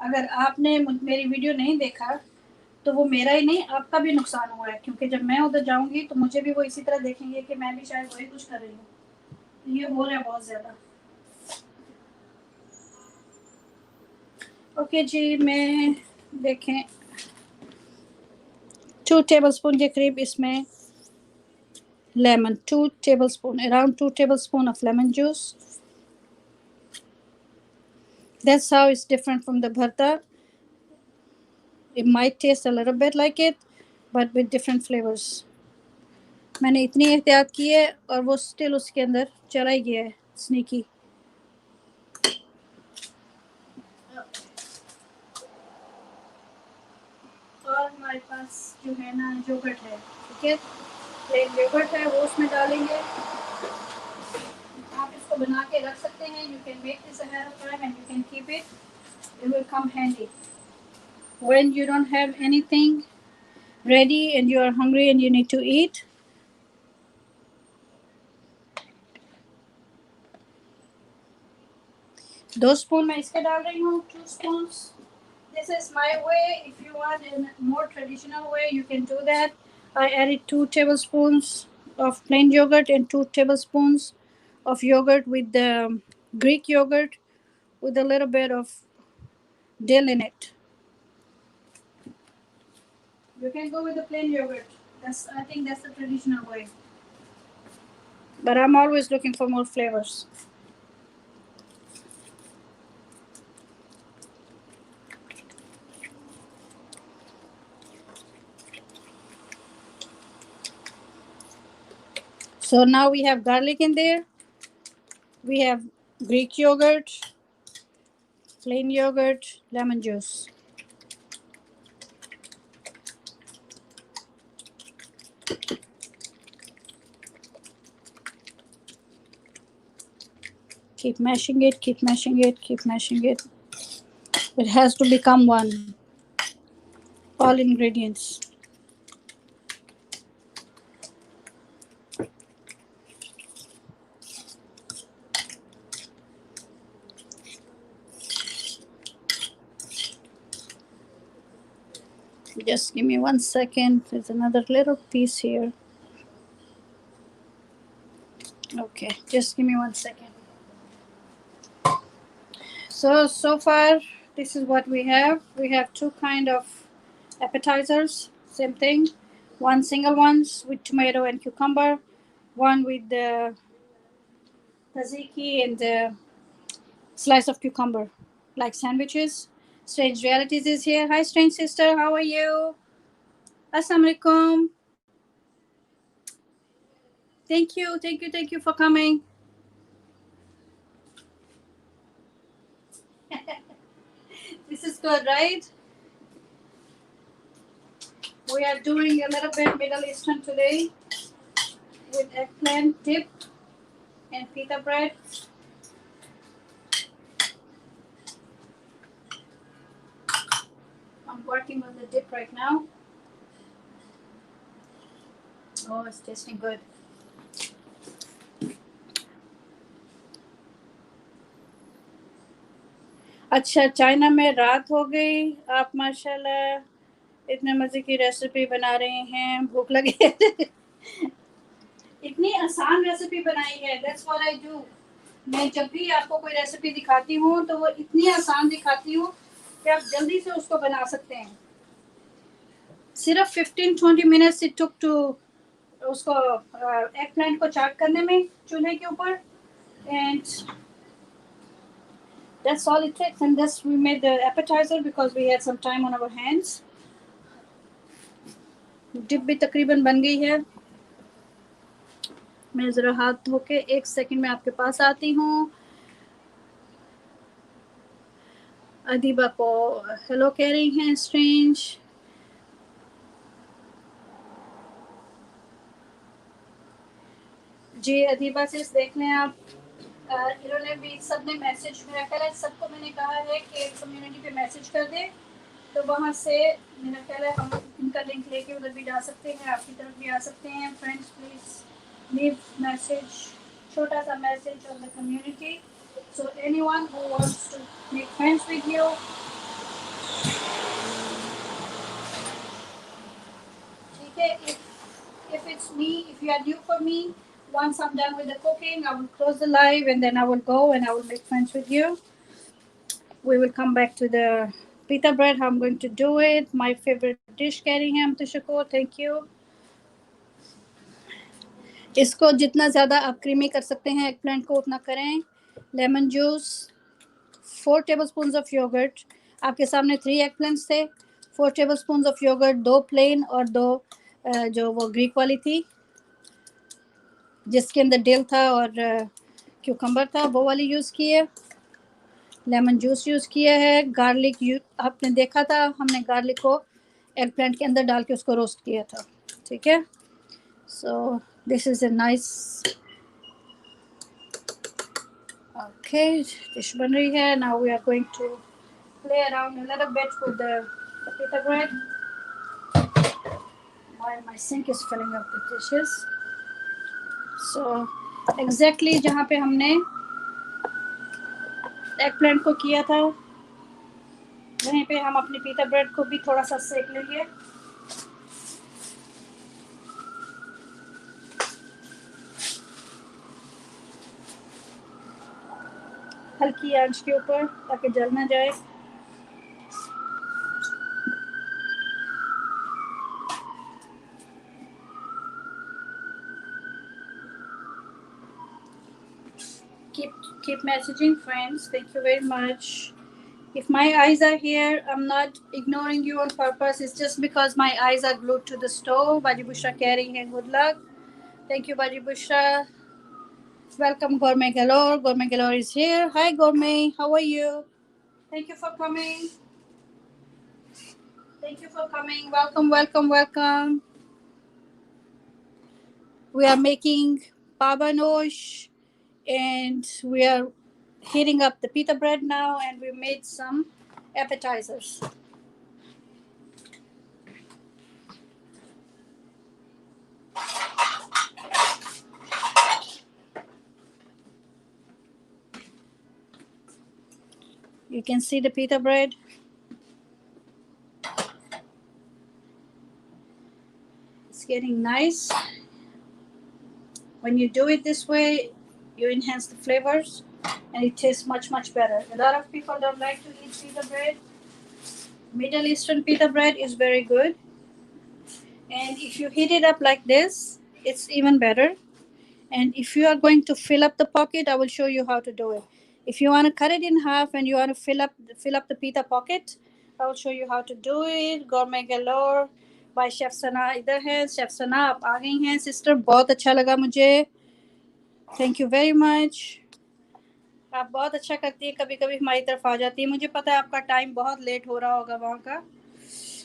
अगर आपने मेरी वीडियो नहीं देखा तो वो मेरा ही नहीं आपका भी नुकसान हुआ है क्योंकि जब मैं उधर जाऊंगी तो मुझे भी वो इसी तरह देखेंगे कि मैं भी शायद वही कुछ कर रही हूँ. ये हो रहा है बहुत ज्यादा. ओके जी. मैं देखें 2 टेबलस्पून के करीब इसमें lemon, 2 tablespoon, around 2 tablespoon of lemon juice. That's how it's different from the bharta. It might taste a little bit like it, but with different flavors. मैंने इतनी एहतियात की है और वो स्टिल उसके अंदर चला ही गया है स्नीकी. और हमारे पास जो है ना योगर्ट है. ठीक है. प्लेन योगर्ट है वो उसमें डालेंगे. आप इसको बना के रख सकते हैं. You can make this ahead of time and you can keep it. It will come handy when you don't have anything ready and you are hungry and you need to eat. दो spoon मैं इसके डाल रही हूँ. 2 spoons. This is my way. If you want in a more traditional way, you can do that. I added 2 tablespoons of plain yogurt and 2 tablespoons of yogurt with the Greek yogurt with a little bit of dill in it. You can go with the plain yogurt. I think that's the traditional way. But I'm always looking for more flavors. So now we have garlic in there. We have Greek yogurt, plain yogurt, lemon juice. Keep mashing it, keep mashing it, keep mashing it. It has to become one. All ingredients. Just give me 1 second. There's another little piece here. Okay, just give me 1 second. So far, this is what we have. We have 2 kind of appetizers. Same thing. One single ones with tomato and cucumber. One with the tzatziki and the slice of cucumber, like sandwiches. Strange Realities is here. Hi, Strange Sister. How are you? Assalamu alaikum. Thank you for coming. This is good, right? We are doing a little bit Middle Eastern today with eggplant dip and pita bread. I'm working on the dip right now. Oh, it's tasting good. अच्छा, China में रात हो गई, आप माशाल्लाह इतने मजे की रेसिपी बना रहे हैं, भूख लगी है। इतनी आसान रेसिपी बनाई है, दैट्स व्हाट आई डू। मैं जब भी आपको कोई रेसिपी दिखाती हूँ तो वो इतनी आसान दिखाती हूँ कि आप जल्दी से उसको बना सकते हैं। सिर्फ 15-20 मिनट्स इट टुक टू उसको एग प्लांट को चाक करने में चूल्हे के ऊपर, and that's all it takes. And this we made the appetizer because we had some time on our hands. Dip भी तकरीबन बन गई है। मैं जरा हाथ धो के 1 सेकंड में आपके पास आती हूँ। अदीबा को हेलो कह रही हैं स्ट्रेंज। जी अदीबा से देख लें आप। इन्होंने भी सबने मैसेज मेरा ख्याल है सबको मैंने कहा है कि कम्युनिटी पे मैसेज कर दें, तो वहाँ से मेरा ख्याल है हम इनका लिंक लेके उधर भी जा सकते हैं, आपकी तरफ भी आ सकते हैं। फ्रेंड्स प्लीज लीव मैसेज, छोटा सा message on the community, so anyone who wants to make friends with you. ठीक है, if it's me, if you are new for me, once I'm done with the cooking, I will close the live and then I will go and I will make friends with you. We will come back to the pita bread, how I'm going to do it. My favorite dish कह रही हैं Amtushako, thank you. इसको जितना ज़्यादा आप creamy कर सकते हैं एग प्लांट को उतना करें। Lemon juice, 4 tablespoon of yogurt. आपके सामने 3 एग प्लांट्स थे, 4 टेबलस्पून ऑफ योगर्ट, 2 प्लेन और 2 जो वो ग्रीक वाली थी जिसके अंदर डिल था और क्यूकम्बर था, वो वाली यूज़ की है। लेमन जूस यूज़ किया है। गार्लिक आपने देखा था, हमने गार्लिक को एग प्लांट के अंदर डाल के उसको रोस्ट किया था। ठीक है, so this is a nice okay dish बन रही है। Now we are going to play around a little bit with the pita bread while my sink is filling up with dishes. So exactly जहाँ पे हमने egg plant को किया था वहीं पे हम अपनी पीटा ब्रेड को भी थोड़ा सा सेक लेंगे। हल्की आंच के ऊपर ताकि जल ना जाए। keep messaging friends, thank you very much. If my eyes are here, I'm not ignoring you on purpose, it's just because my eyes are glued to the stove. Baji Bushra keh rahi hai good luck, thank you Baji Bushra. Welcome Gourmet Galore. Gourmet Galore is here. Hi Gourmet, how are you? Thank you for coming. Thank you for coming. Welcome, welcome, welcome. We are making Baba Ganoush and we are heating up the pita bread now, and we made some appetizers. You can see the pita bread. It's getting nice. When you do it this way, you enhance the flavors and it tastes much, much better. A lot of people don't like to eat pita bread. Middle Eastern pita bread is very good. And if you heat it up like this, it's even better. And if you are going to fill up the pocket, I will show you how to do it. If you want to cut it in half and you want to fill up the pita pocket, I will show you how to do it. Gourmet Galore by Chef Sana इधर है। Chef Sana आप आ गई हैं sister, बहुत अच्छा लगा मुझे, thank you very much. आप बहुत अच्छा करती है, कभी कभी हमारी तरफ आ जाती है। मुझे पता है आपका टाइम बहुत लेट हो रहा होगा वहाँ का।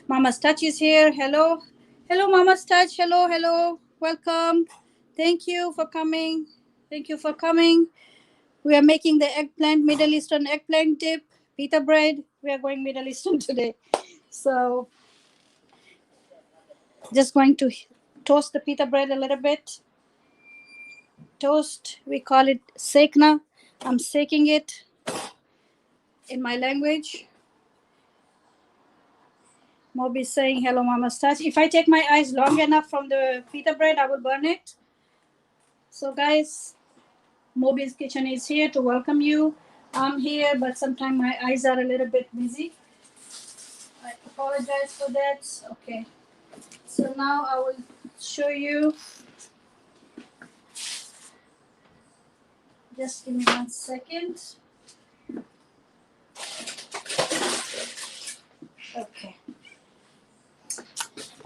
Mama's Touch is here. Hello. Hello, Mama's Touch. Hello, hello. Welcome. Thank you for coming. Thank you for coming. We are making the eggplant, Middle Eastern eggplant dip, pita bread. We are going Middle Eastern today. So, just going to toast the pita bread a little bit. Toast, we call it sekna. I'm seking it in my language. Moby saying hello, Mama's Touch. If I take my eyes long enough from the pita bread, I will burn it. So, guys, Moby's Kitchen is here to welcome you. I'm here, but sometimes my eyes are a little bit busy. I apologize for that. Okay. So now I will show you. Just give me 1 second. Okay.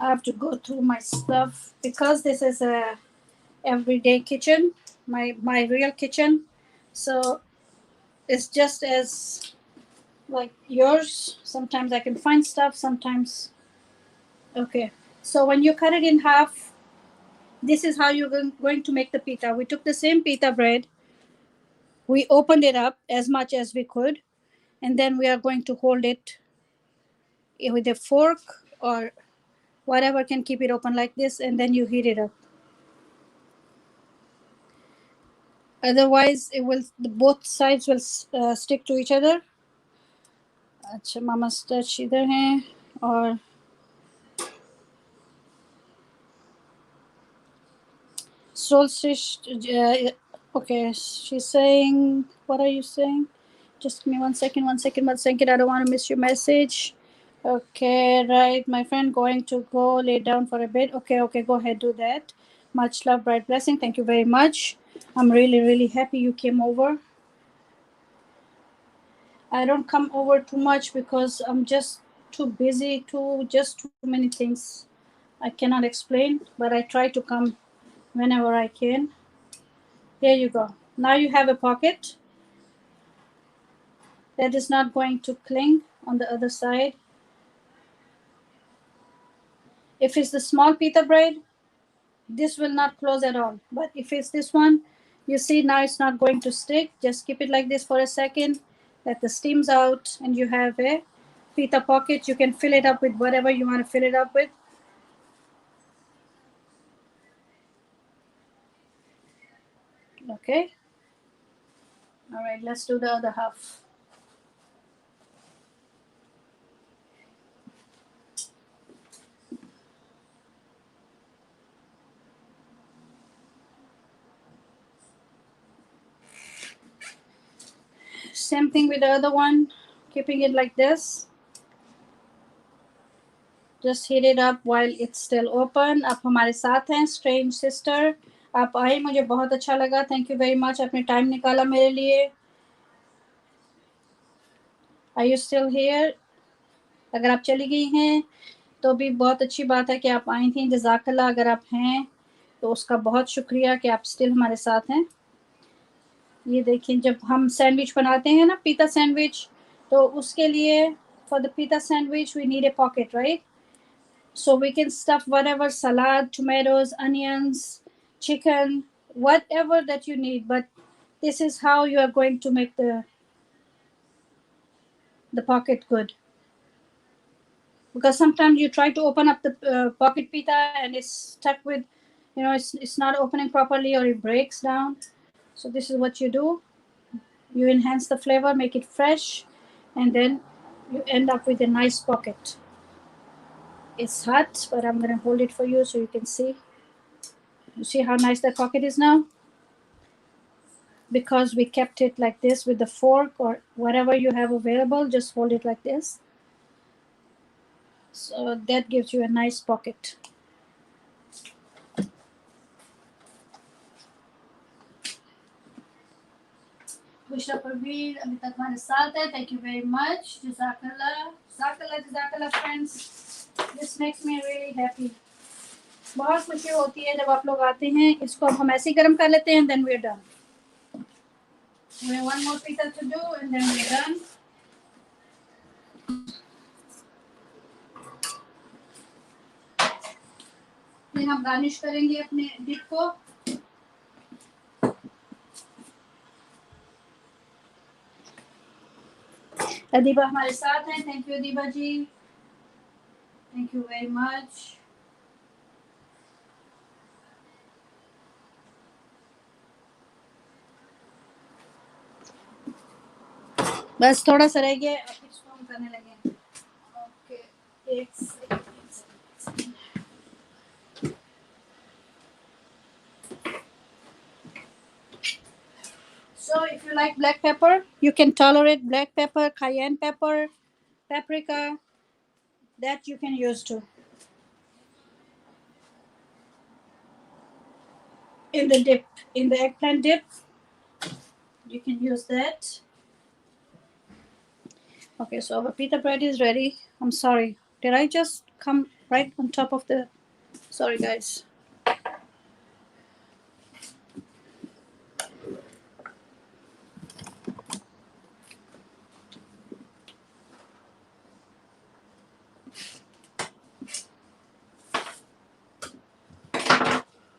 I have to go through my stuff because this is a everyday kitchen, my real kitchen. So it's just as like yours. Sometimes I can find stuff, sometimes. Okay. So when you cut it in half, this is how you're going to make the pita. We took the same pita bread, we opened it up as much as we could, and then we are going to hold it with a fork or whatever can keep it open like this, and then you heat it up. Otherwise, it will both sides will stick to each other. अच्छा मामा स्टच इधर हैं और solstice. Okay, she's saying, what are you saying? Just give me 1 second, 1 second, 1 second. I don't want to miss your message. Okay, right, my friend, going to go lay down for a bit. Okay, okay, go ahead, do that. Much love, bright blessing. Thank you very much. I'm really, really happy you came over. I don't come over too much because I'm just too busy, too many things I cannot explain, but I try to come whenever I can. There you go. Now you have a pocket that is not going to cling on the other side. If it's the small pita bread, this will not close at all. But if it's this one, you see now it's not going to stick. Just keep it like this for a second. Let the steams out and you have a pita pocket. You can fill it up with whatever you want to fill it up with. Okay. All right, let's do the other half. Same thing with the other one, keeping it like this. Just heat it up while it's still open. आप हमारे साथ हैं, strange sister. आप आए, मुझे बहुत अच्छा लगा. Thank you very much. आपने time निकाला मेरे लिए. Are you still here? अगर आप चली गई हैं तो भी बहुत अच्छी बात है कि आप आई थी. जज़ाकल्लाह. अगर आप हैं तो उसका बहुत शुक्रिया कि आप स्टिल हमारे साथ हैं. ये देखिए, जब हम सैंडविच बनाते हैं ना, पीता सैंडविच, तो उसके लिए for the pita sandwich we need a pocket, right? So we can stuff whatever, salad, tomatoes, onions, chicken, whatever that you need. But this is how you are going to make the pocket good. Because sometimes you try to open up the pocket pita and it's stuck with, it's not opening properly or it breaks down. So this is what you do. You enhance the flavor, make it fresh, and then you end up with a nice pocket. It's hot, but I'm going to hold it for you so you can see. You see how nice that pocket is now? Because we kept it like this with the fork or whatever you have available, just hold it like this. So that gives you a nice pocket. Bushra Parveen, अभी तक हमारे साथ है. Thank you very much. Jazakallah. Jazakallah, Jazakallah, friends. This makes me really happy. बहुत खुशी होती है जब आप लोग आते हैं. इसको अब हम ऐसे ही गर्म कर लेते हैं, then we're done. We have one more pita to do and then we're done. फिर हम गार्निश करेंगे अपने डिप को। अदीबा हमारे साथ हैं। Thank you Adiba ji, thank you very much. बस थोड़ा सा रह गया, अब इसको हम करने लगे। ओके, एक second. So if you like black pepper, you can tolerate black pepper, cayenne pepper, paprika, that you can use too. In the dip, in the eggplant dip, you can use that. Okay, so our pita bread is ready. I'm sorry, did I just come right on top of the, sorry guys.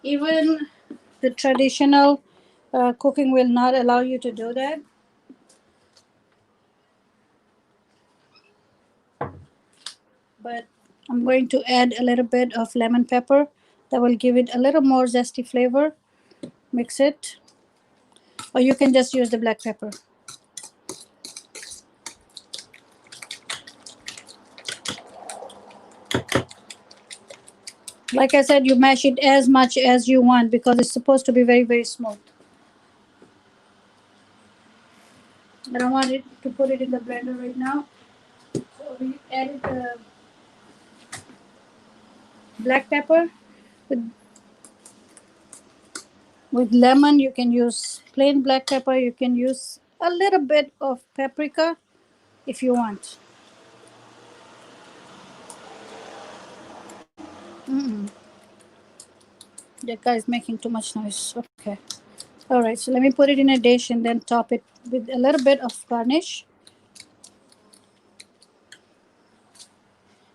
Even the traditional cooking will not allow you to do that. But I'm going to add a little bit of lemon pepper that will give it a little more zesty flavor. Mix it, or you can just use the black pepper. Like I said, you mash it as much as you want because it's supposed to be very, very smooth. I don't want it to put it in the blender right now. So we added the black pepper with lemon. You can use plain black pepper. You can use a little bit of paprika if you want. That guy is making too much noise. Okay. All right. So let me put it in a dish and then top it with a little bit of garnish.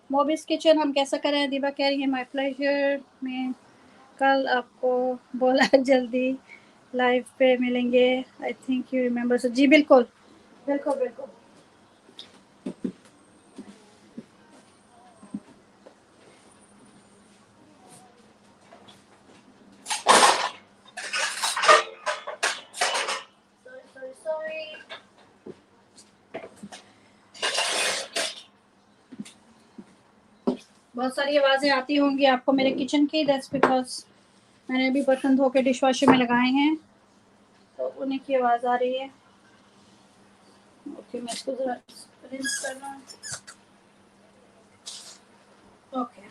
मोबिस kitchen हम कैसा करें? दीबा कह रही है my pleasure में कल आपको बोला जल्दी लाइव पे मिलेंगे। I think you remember. So जी बिल्कुल बिल्कुल बिल्कुल। बहुत सारी आवाज़ें आती होंगी आपको मेरे किचन की। दैट्स बिकॉज मैंने अभी बर्तन धो के डिश वॉशर में लगाए हैं, तो उन्हीं की आवाज़ आ रही है। ओके, मैं इसको ज़रा रिंस कर रहा हूँ। ओके,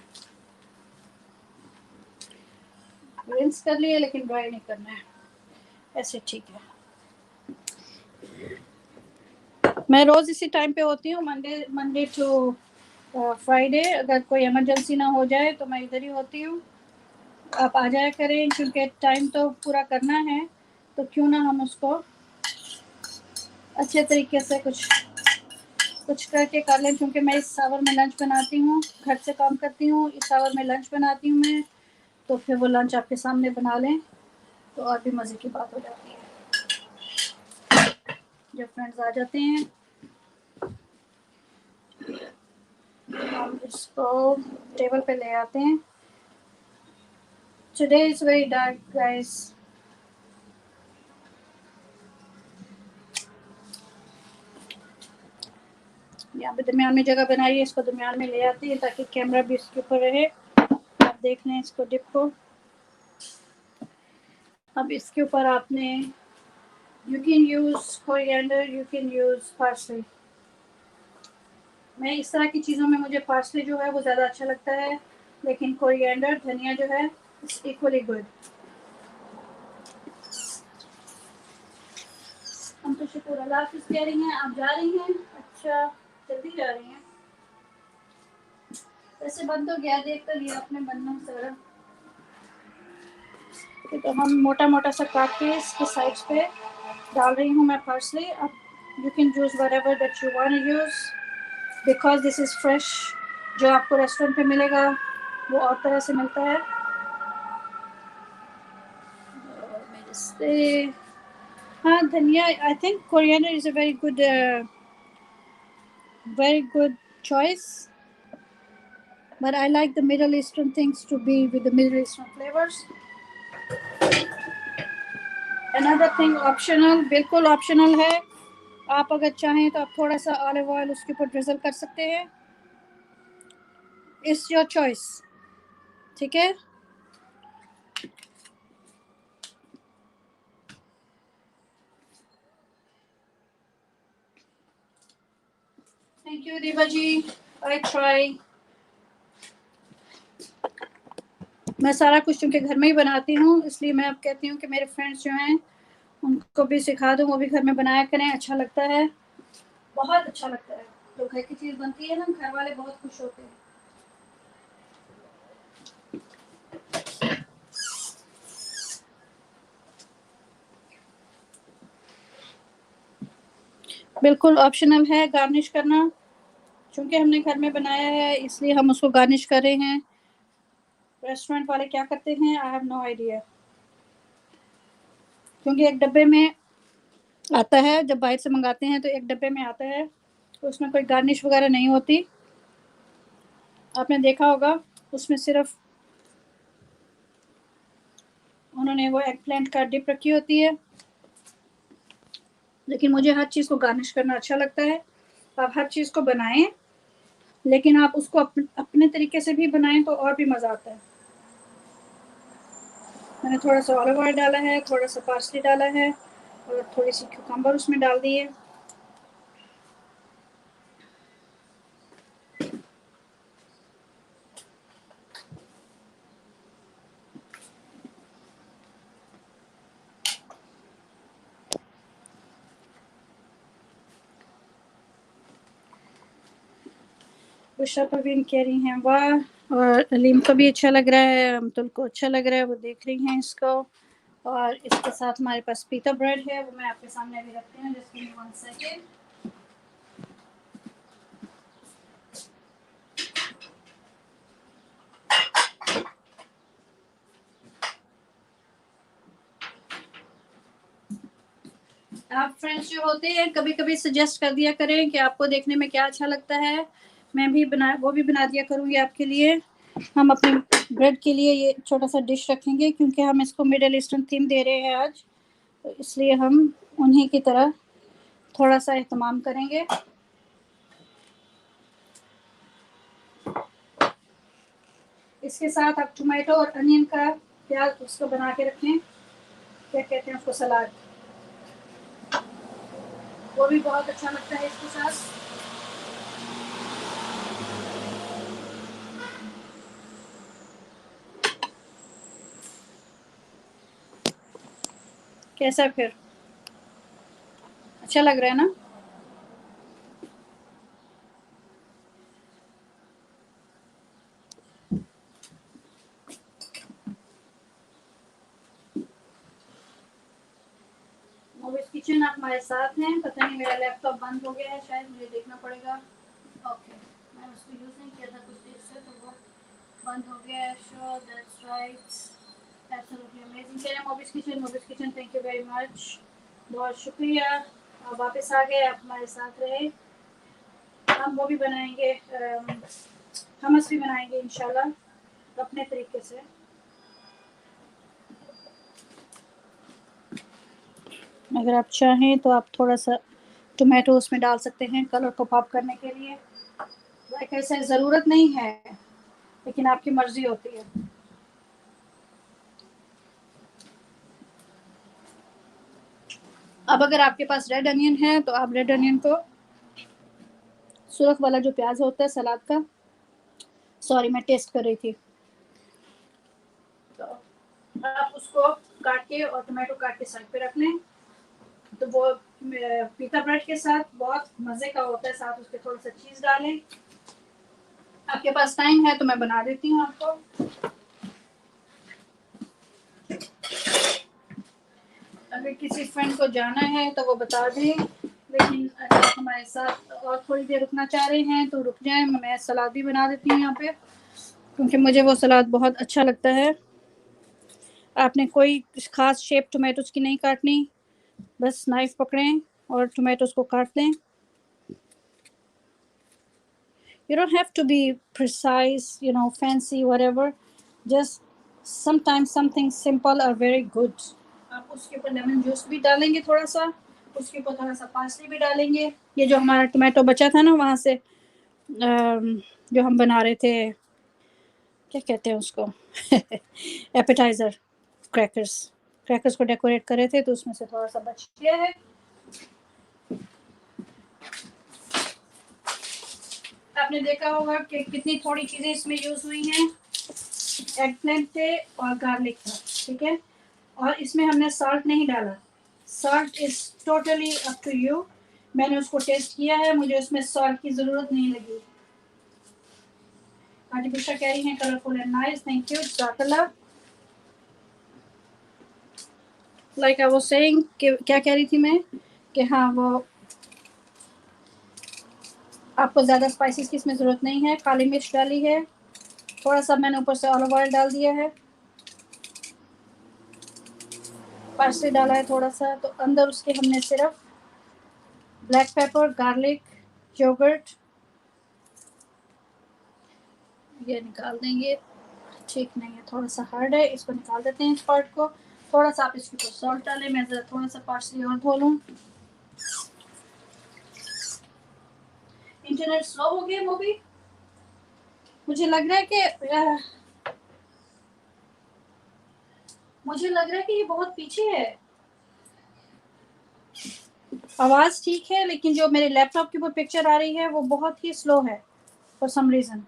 रिंस कर लिए लेकिन ड्राई नहीं करना है, ऐसे ठीक है। मैं रोज़ इसी टाइम पे होती हूँ, मंडे टू फ्राइडे। अगर कोई इमरजेंसी ना हो जाए तो मैं इधर ही होती हूँ। आप आ जाया करें क्योंकि टाइम तो पूरा करना है, तो क्यों ना हम उसको अच्छे तरीके से कुछ करके कर लें। क्योंकि मैं इस आवर में लंच बनाती हूँ, घर से काम करती हूँ, इस आवर में लंच बनाती हूँ मैं, तो फिर वो लंच आपके सामने बना लें तो और भी मज़े की बात हो जाती है। जब फ्रेंड्स आ जाते हैं हम इसको टेबल पे ले आते हैं। Today is very dark guys. यहाँ पे दरमियान में जगह बनाई है, इसको दरमियान में ले आते हैं ताकि कैमरा भी इसके ऊपर रहे। आप देख लें इसको डिप को। अब इसके ऊपर आपने you can use coriander, you can use parsley. मैं इस तरह की चीज़ों में मुझे पार्सले जो है वो ज़्यादा अच्छा लगता है, लेकिन कोरिएंडर धनिया जो है इट्स इक्वली गुड। हम तो शुक्र अल्लाह हाफ़िज़ कह रही हैं, आप जा रही हैं? अच्छा, जल्दी जा रही हैं। वैसे बन तो गया, देख तो लिया आपने बनना सारा। तो हम मोटा मोटा सा काट के इसके साइड्स पे डाल रही हूँ मैं पार्सले। अब you can use whatever that you want to use because this is fresh. जो आपको रेस्टोरेंट पे मिलेगा वो और तरह से मिलता है। इससे हाँ धनिया, I think coriander is a very good choice, but I like the Middle Eastern things to be with the Middle Eastern flavors. Another thing optional, बिल्कुल optional है, आप अगर चाहें तो आप थोड़ा सा ऑलिव ऑयल उसके ऊपर ड्रिजल कर सकते हैं, इट्स योर चॉइस, ठीक है। Thank you Deepa ji, I try. मैं सारा कुछ चूँकि घर में ही बनाती हूँ, इसलिए मैं अब कहती हूँ कि मेरे फ्रेंड्स जो हैं उनको भी सिखा दूँ, वो भी घर में बनाया करें, अच्छा लगता है, बहुत अच्छा लगता है। तो घर की चीज़ बनती है ना, घर वाले बहुत खुश होते हैं। बिल्कुल ऑप्शनल है गार्निश करना, चूँकि हमने घर में बनाया है इसलिए हम उसको गार्निश कर रहे हैं। रेस्टोरेंट वाले क्या करते हैं, आई हैव नो आइडिया, क्योंकि एक डब्बे में आता है, जब बाहर से मंगाते हैं तो एक डब्बे में आता है, तो उसमें कोई गार्निश वगैरह नहीं होती। आपने देखा होगा उसमें सिर्फ उन्होंने वो एग प्लांट का डिप रखी होती है, लेकिन मुझे हर चीज़ को गार्निश करना अच्छा लगता है। आप हर चीज़ को बनाएं, लेकिन आप उसको अपने तरीके से भी बनाएं तो और भी मज़ा आता है। मैंने थोड़ा सा ऑलिव ऑयल डाला है, थोड़ा सा पार्सली डाला है और थोड़ी सी क्यूकम्बर उसमें डाल दी है। बुशरा परवीन कह रही हैं वाह, और अलीम को भी अच्छा लग रहा है, अमतुल को अच्छा लग रहा है, वो देख रही हैं इसको। और इसके साथ हमारे पास पीता ब्रेड है, वो मैं आपके सामने अभी रखती हूँ, जस्ट गिव मी 1 सेकेंड। आप फ्रेंड्स जो होते हैं कभी कभी सजेस्ट कर दिया करें कि आपको देखने में क्या अच्छा लगता है, मैं भी वो भी बना दिया करूँगी आपके लिए। हम अपने ब्रेड के लिए ये छोटा सा डिश रखेंगे, क्योंकि हम इसको मिडल ईस्टर्न थीम दे रहे हैं आज, तो इसलिए हम उन्हीं की तरह थोड़ा सा एहतमाम करेंगे। इसके साथ आप टोमेटो और अनियन का प्याज उसको बना के रखें, क्या कहते हैं उसको, सलाद, वो भी बहुत अच्छा लगता है इसके साथ। कैसा फिर, अच्छा लग रहा है ना। मोबिस किचन आप हमारे साथ हैं, पता नहीं मेरा लैपटॉप बंद हो गया है, शायद मुझे देखना पड़ेगा। ओके, मैं उसको यूज़ नहीं किया था कुछ देर से, तो वो बंद हो गया है। Sure, that's right, absolutely amazing. कह रहे हैं मोबिस kitchen, thank you very much, बहुत शुक्रिया, आप वापस आ गए, आप हमारे साथ रहे। हम वो भी बनाएंगे, हमस भी बनाएंगे इंशाल्लाह अपने तरीके से। अगर आप चाहें तो आप थोड़ा सा टोमेटो उसमें डाल सकते हैं कलर को पॉप करने के लिए, लाइक ऐसे ज़रूरत नहीं है, लेकिन आपकी मर्जी होती है। अब अगर आपके पास रेड अनियन है तो आप रेड अनियन को, सुरख वाला जो प्याज होता है सलाद का, सॉरी मैं टेस्ट कर रही थी, तो आप उसको काट के और टोमेटो काट के साइड पे रख लें, तो वो पीता ब्रेड के साथ बहुत मज़े का होता है। साथ उसके थोड़ा सा चीज़ डालें, आपके पास टाइम है तो मैं बना देती हूँ आपको। अगर किसी फ्रेंड को जाना है तो वो बता दें, लेकिन अगर हमारे साथ और थोड़ी देर रुकना चाह रहे हैं तो रुक जाएं, मैं सलाद भी बना देती हूँ यहाँ पे, क्योंकि मुझे वो सलाद बहुत अच्छा लगता है। आपने कोई ख़ास शेप टोमेटोज़ की नहीं काटनी, बस नाइफ़ पकड़ें और टोमेटोज़ को काट दें। You don't have to be precise, you know, fancy, whatever. Just sometimes something simple are very good. आप उसके ऊपर लेमन जूस भी डालेंगे थोड़ा सा, उसके ऊपर थोड़ा सा पार्सली भी डालेंगे। ये जो हमारा टोमेटो बचा था ना वहाँ से जो हम बना रहे थे, क्या कहते हैं उसको एपेटाइज़र, क्रैकर्स। क्रैकर्स को डेकोरेट कर रहे थे तो उसमें से थोड़ा सा बच गया है। आपने देखा होगा कि कितनी थोड़ी चीज़ें इसमें यूज़ हुई हैं। एगप्लांट थे और गार्लिक था, ठीक है। और इसमें हमने सॉल्ट नहीं डाला। Salt is totally up to you. मैंने उसको टेस्ट किया है, मुझे उसमें सॉल्ट की ज़रूरत नहीं लगी। आर्टिफिशियल कह रही हैं colourful and nice, thank you जाकला। लाइक आई वाज सेइंग कि क्या कह रही थी मैं कि हाँ वो आपको ज़्यादा स्पाइसेस की इसमें ज़रूरत नहीं है। काली मिर्च डाली है, थोड़ा सा मैंने ऊपर से ऑलिव ऑयल डाल दिया है, पार्सले डाला है थोड़ा सा। तो अंदर उसके हमने सिर्फ ब्लैक पेपर, गार्लिक, योगर्ट, ये निकाल देंगे। ठीक नहीं है, थोड़ा सा हार्ड है, इसको निकाल देते हैं इस पार्ट को। थोड़ा सा आप इसके ऊपर सॉल्ट डालें, मैं ज़रा थोड़ा सा पार्सली और धो लूँ। इंटरनेट स्लो हो गया वो भी, मुझे लग रहा है कि मुझे लग रहा है कि ये बहुत पीछे है। आवाज़ ठीक है लेकिन जो मेरे लैपटॉप के ऊपर पिक्चर आ रही है वो बहुत ही स्लो है for some reason.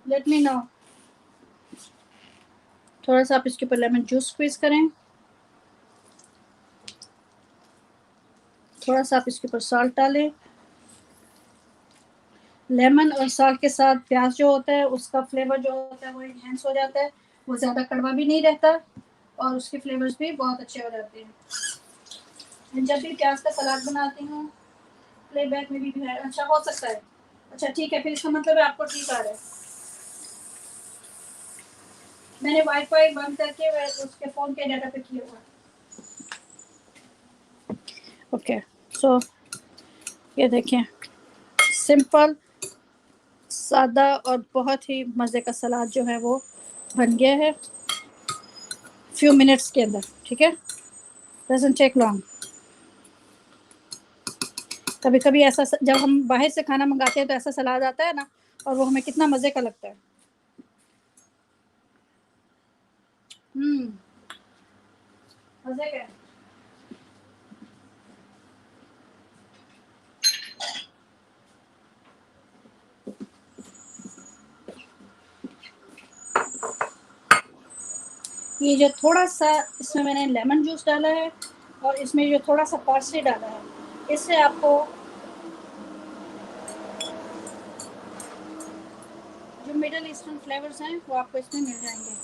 Let me know. थोड़ा सा आप इसके ऊपर लेमन जूस स्क्वीज करें, थोड़ा सा आप इसके ऊपर सॉल्ट डालें। लेमन और सॉल्ट के साथ प्याज जो होता है उसका फ्लेवर जो होता है वो इनहेंस हो जाता है, वो ज़्यादा कड़वा भी नहीं रहता और उसके फ्लेवर्स भी बहुत अच्छे हो जाते हैं। जब भी प्याज का सलाद बनाती हूँ प्लेबैक में भी है, अच्छा हो सकता है। अच्छा ठीक है, फिर इसका मतलब है आपको ठीक आ रहा है। मैंने वाईफाई बंद करके उसके फ़ोन के डाटा पे किया हुआ। ओके सो ये देखें, सिंपल सादा और बहुत ही मज़े का सलाद जो है वो बन गया है फ्यू मिनट्स के अंदर, ठीक है। Doesn't take long. कभी कभी ऐसा जब हम बाहर से खाना मंगाते हैं तो ऐसा सलाद आता है ना, और वो हमें कितना मज़े का लगता है। मज़े का है। ये जो थोड़ा सा इसमें मैंने लेमन जूस डाला है और इसमें जो थोड़ा सा पार्सली डाला है, इससे आपको जो मिडल ईस्टर्न फ्लेवर्स हैं वो आपको इसमें मिल जाएंगे।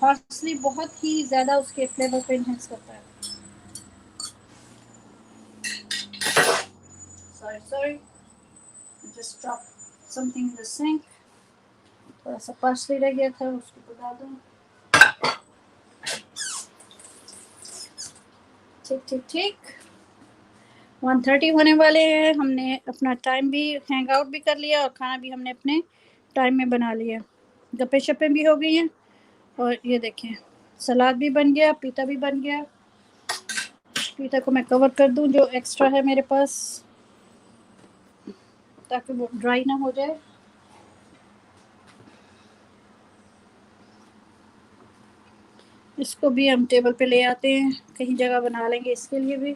पार्सली बहुत ही ज़्यादा उसके फ्लेवर को इन्हेंस करता है। Sorry just drop something in the sink. थोड़ा सा पार्सली रह गया था, उसको डाल दूँ। ठीक ठीक ठीक, 1:30 होने वाले हैं। हमने अपना टाइम भी हैंग आउट भी कर लिया और खाना भी हमने अपने टाइम में बना लिया, गप्पे शप्पे भी हो गई हैं। और ये देखें सलाद भी बन गया, पीता भी बन गया। पीता को मैं कवर कर दूं जो एक्स्ट्रा है मेरे पास, ताकि वो ड्राई ना हो जाए। इसको भी हम टेबल पे ले आते हैं, कहीं जगह बना लेंगे इसके लिए भी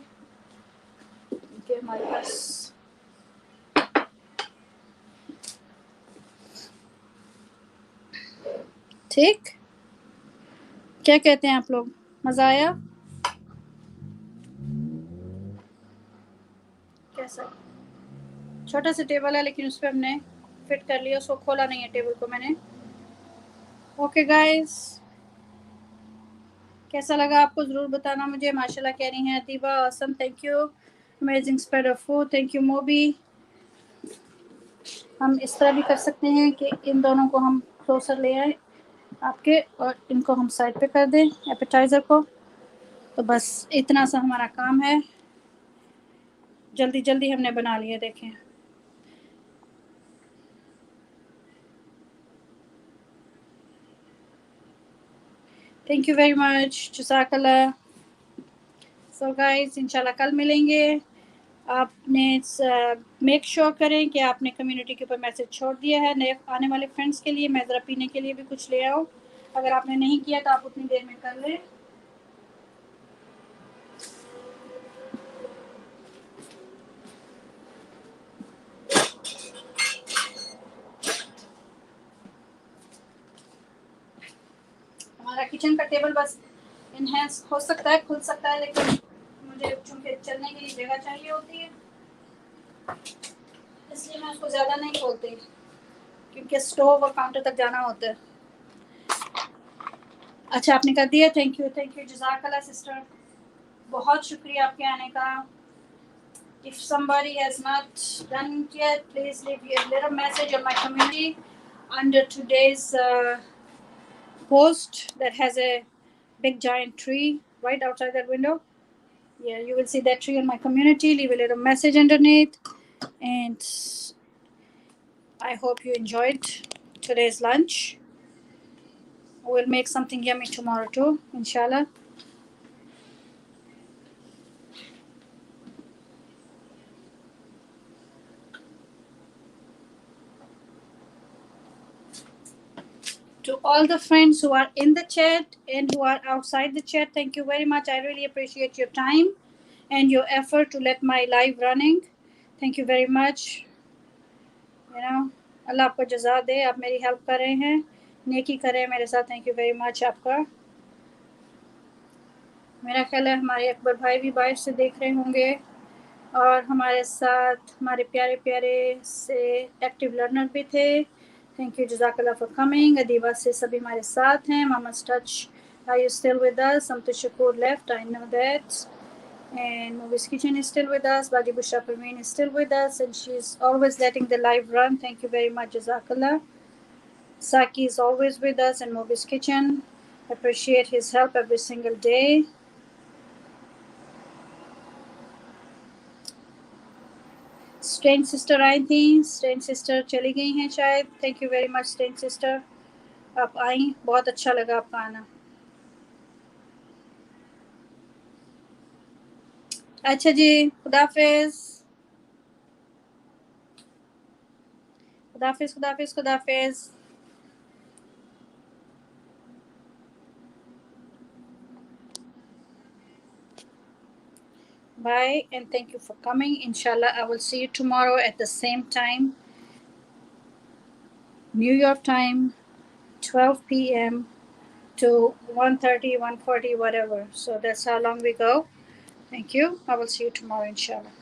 कि हमारे पास। ठीक, क्या कहते हैं आप लोग, मज़ा आया? कैसा छोटा सा टेबल है लेकिन उस पर हमने फिट कर लिया, उसको खोला नहीं है टेबल को मैंने। ओके गाइस, कैसा लगा आपको ज़रूर बताना मुझे। माशाल्लाह कह रही हैं Atiba, awesome, thank you, amazing spread of food, thank you Mobi. हम इस तरह भी कर सकते हैं कि इन दोनों को हम क्लोजर ले आए आपके, और इनको हम साइड पे कर दें एपेटाइज़र को। तो बस इतना सा हमारा काम है, जल्दी जल्दी हमने बना लिया। देखें, थैंक यू वेरी मच, जज़ाकल्लाह। सो गाइस, इंशाल्लाह कल मिलेंगे। आपने मेक श्योर करें कि आपने कम्युनिटी के ऊपर मैसेज छोड़ दिया है नए आने वाले फ्रेंड्स के लिए। मैं ज़रा पीने के लिए भी कुछ ले आओ, अगर आपने नहीं किया तो आप उतनी देर में कर लें। हमारा किचन का टेबल बस इनहेंस हो सकता है, खुल सकता है, लेकिन मुझे चूँकि चलने के लिए जगह चाहिए होती है, इसलिए मैं उसको ज़्यादा नहीं खोलती, क्योंकि स्टोव और काउंटर तक जाना होता है। अच्छा, आपने कर दिया, थैंक यू जज़ाकल्लाह सिस्टर, बहुत शुक्रिया आपके आने का। If somebody has not done it yet, please leave a little message on my community under today's post that has a big giant tree right outside that window. Yeah, you will see that tree in my community. Leave a little message underneath. And I hope you enjoyed today's lunch. We'll make something yummy tomorrow too, inshallah. To all the friends who are in the chat and who are outside the chat, thank you very much. I really appreciate your time and your effort to let my live running. Thank you very much. You know, अल्लाह आपको जज़ा दे, आप मेरी help कर रहे हैं, नेकी करें मेरे साथ। थैंक यू वेरी मच आपका। मेरा ख्याल है हमारे अकबर भाई भी बाहर से देख रहे होंगे, और हमारे साथ हमारे प्यारे प्यारे से एक्टिव लर्नर भी थे। थैंक यू, जज़ाकल्लाह फॉर कमिंग। अदीबा से सभी हमारे साथ हैं। मामा's touch, are you still with us? Samtu Shakur left, I know that. And Movies Kitchen is still with us. Baji Busha Parveen is still with us, and she's always letting the live run. Thank you very much, Jazakallah. Saki is always with us in Movies Kitchen. Appreciate his help every single day. Strain sister आई थी, strain sister चली गई हैं शायद। Thank you very much strain sister, आप आई, बहुत अच्छा लगा आपका आना। अच्छा जी, खुदाफिज खुदाफिज खुदाफिज खुदाफिज। Bye and thank you for coming. Inshallah, I will see you tomorrow at the same time, New York time, 12 p.m. to 1:30, 1:40, whatever. So that's how long we go. Thank you. I will see you tomorrow, inshallah.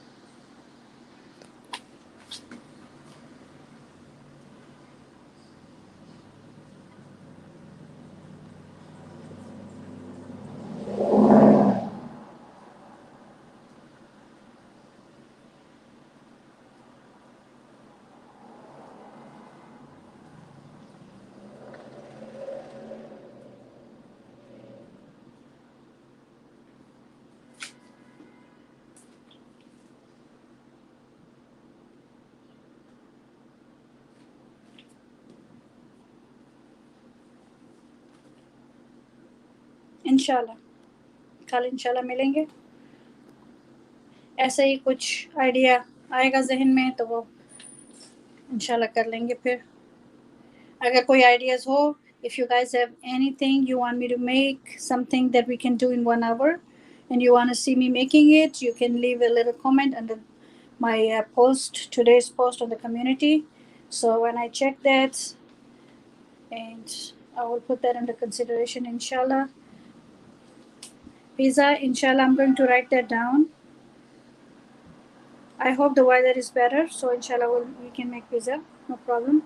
इंशाल्लाह कल इंशाल्लाह मिलेंगे। ऐसा ही कुछ idea आएगा जहन में तो वो इंशाल्लाह कर लेंगे। फिर अगर कोई आइडियाज़ हो, if you guys have anything you want me to make, something that we can do in 1 hour and you want to see me making it, you can leave a little comment under my post, today's post on the community. So when I check that, and I will put that under consideration, inshallah. Pizza, inshallah, I'm going to write that down. I hope the weather is better, so inshallah we can make pizza, no problem.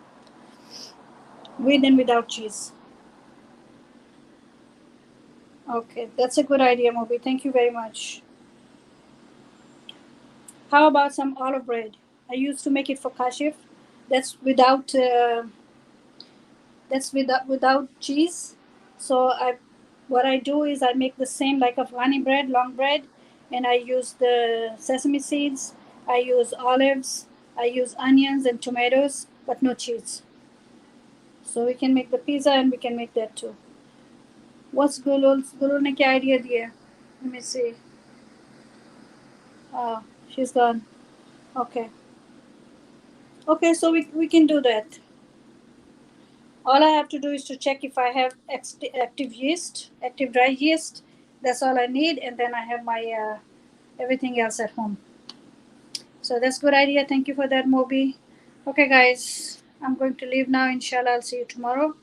With and without cheese. Okay, that's a good idea, Moby. Thank you very much. How about some olive bread? I used to make it for Kashif. That's without cheese. So what I do is I make the same like a honey bread, long bread, and I use the sesame seeds. I use olives. I use onions and tomatoes, but no cheese. So we can make the pizza and we can make that too. What's Gulul ne kya idea diya? Let me see. Oh, she's gone. Okay. Okay, so we can do that. All I have to do is to check if I have active yeast, active dry yeast. That's all I need, and then I have my everything else at home. So that's good idea. Thank you for that, Moby. Okay, guys, I'm going to leave now. Inshallah, I'll see you tomorrow.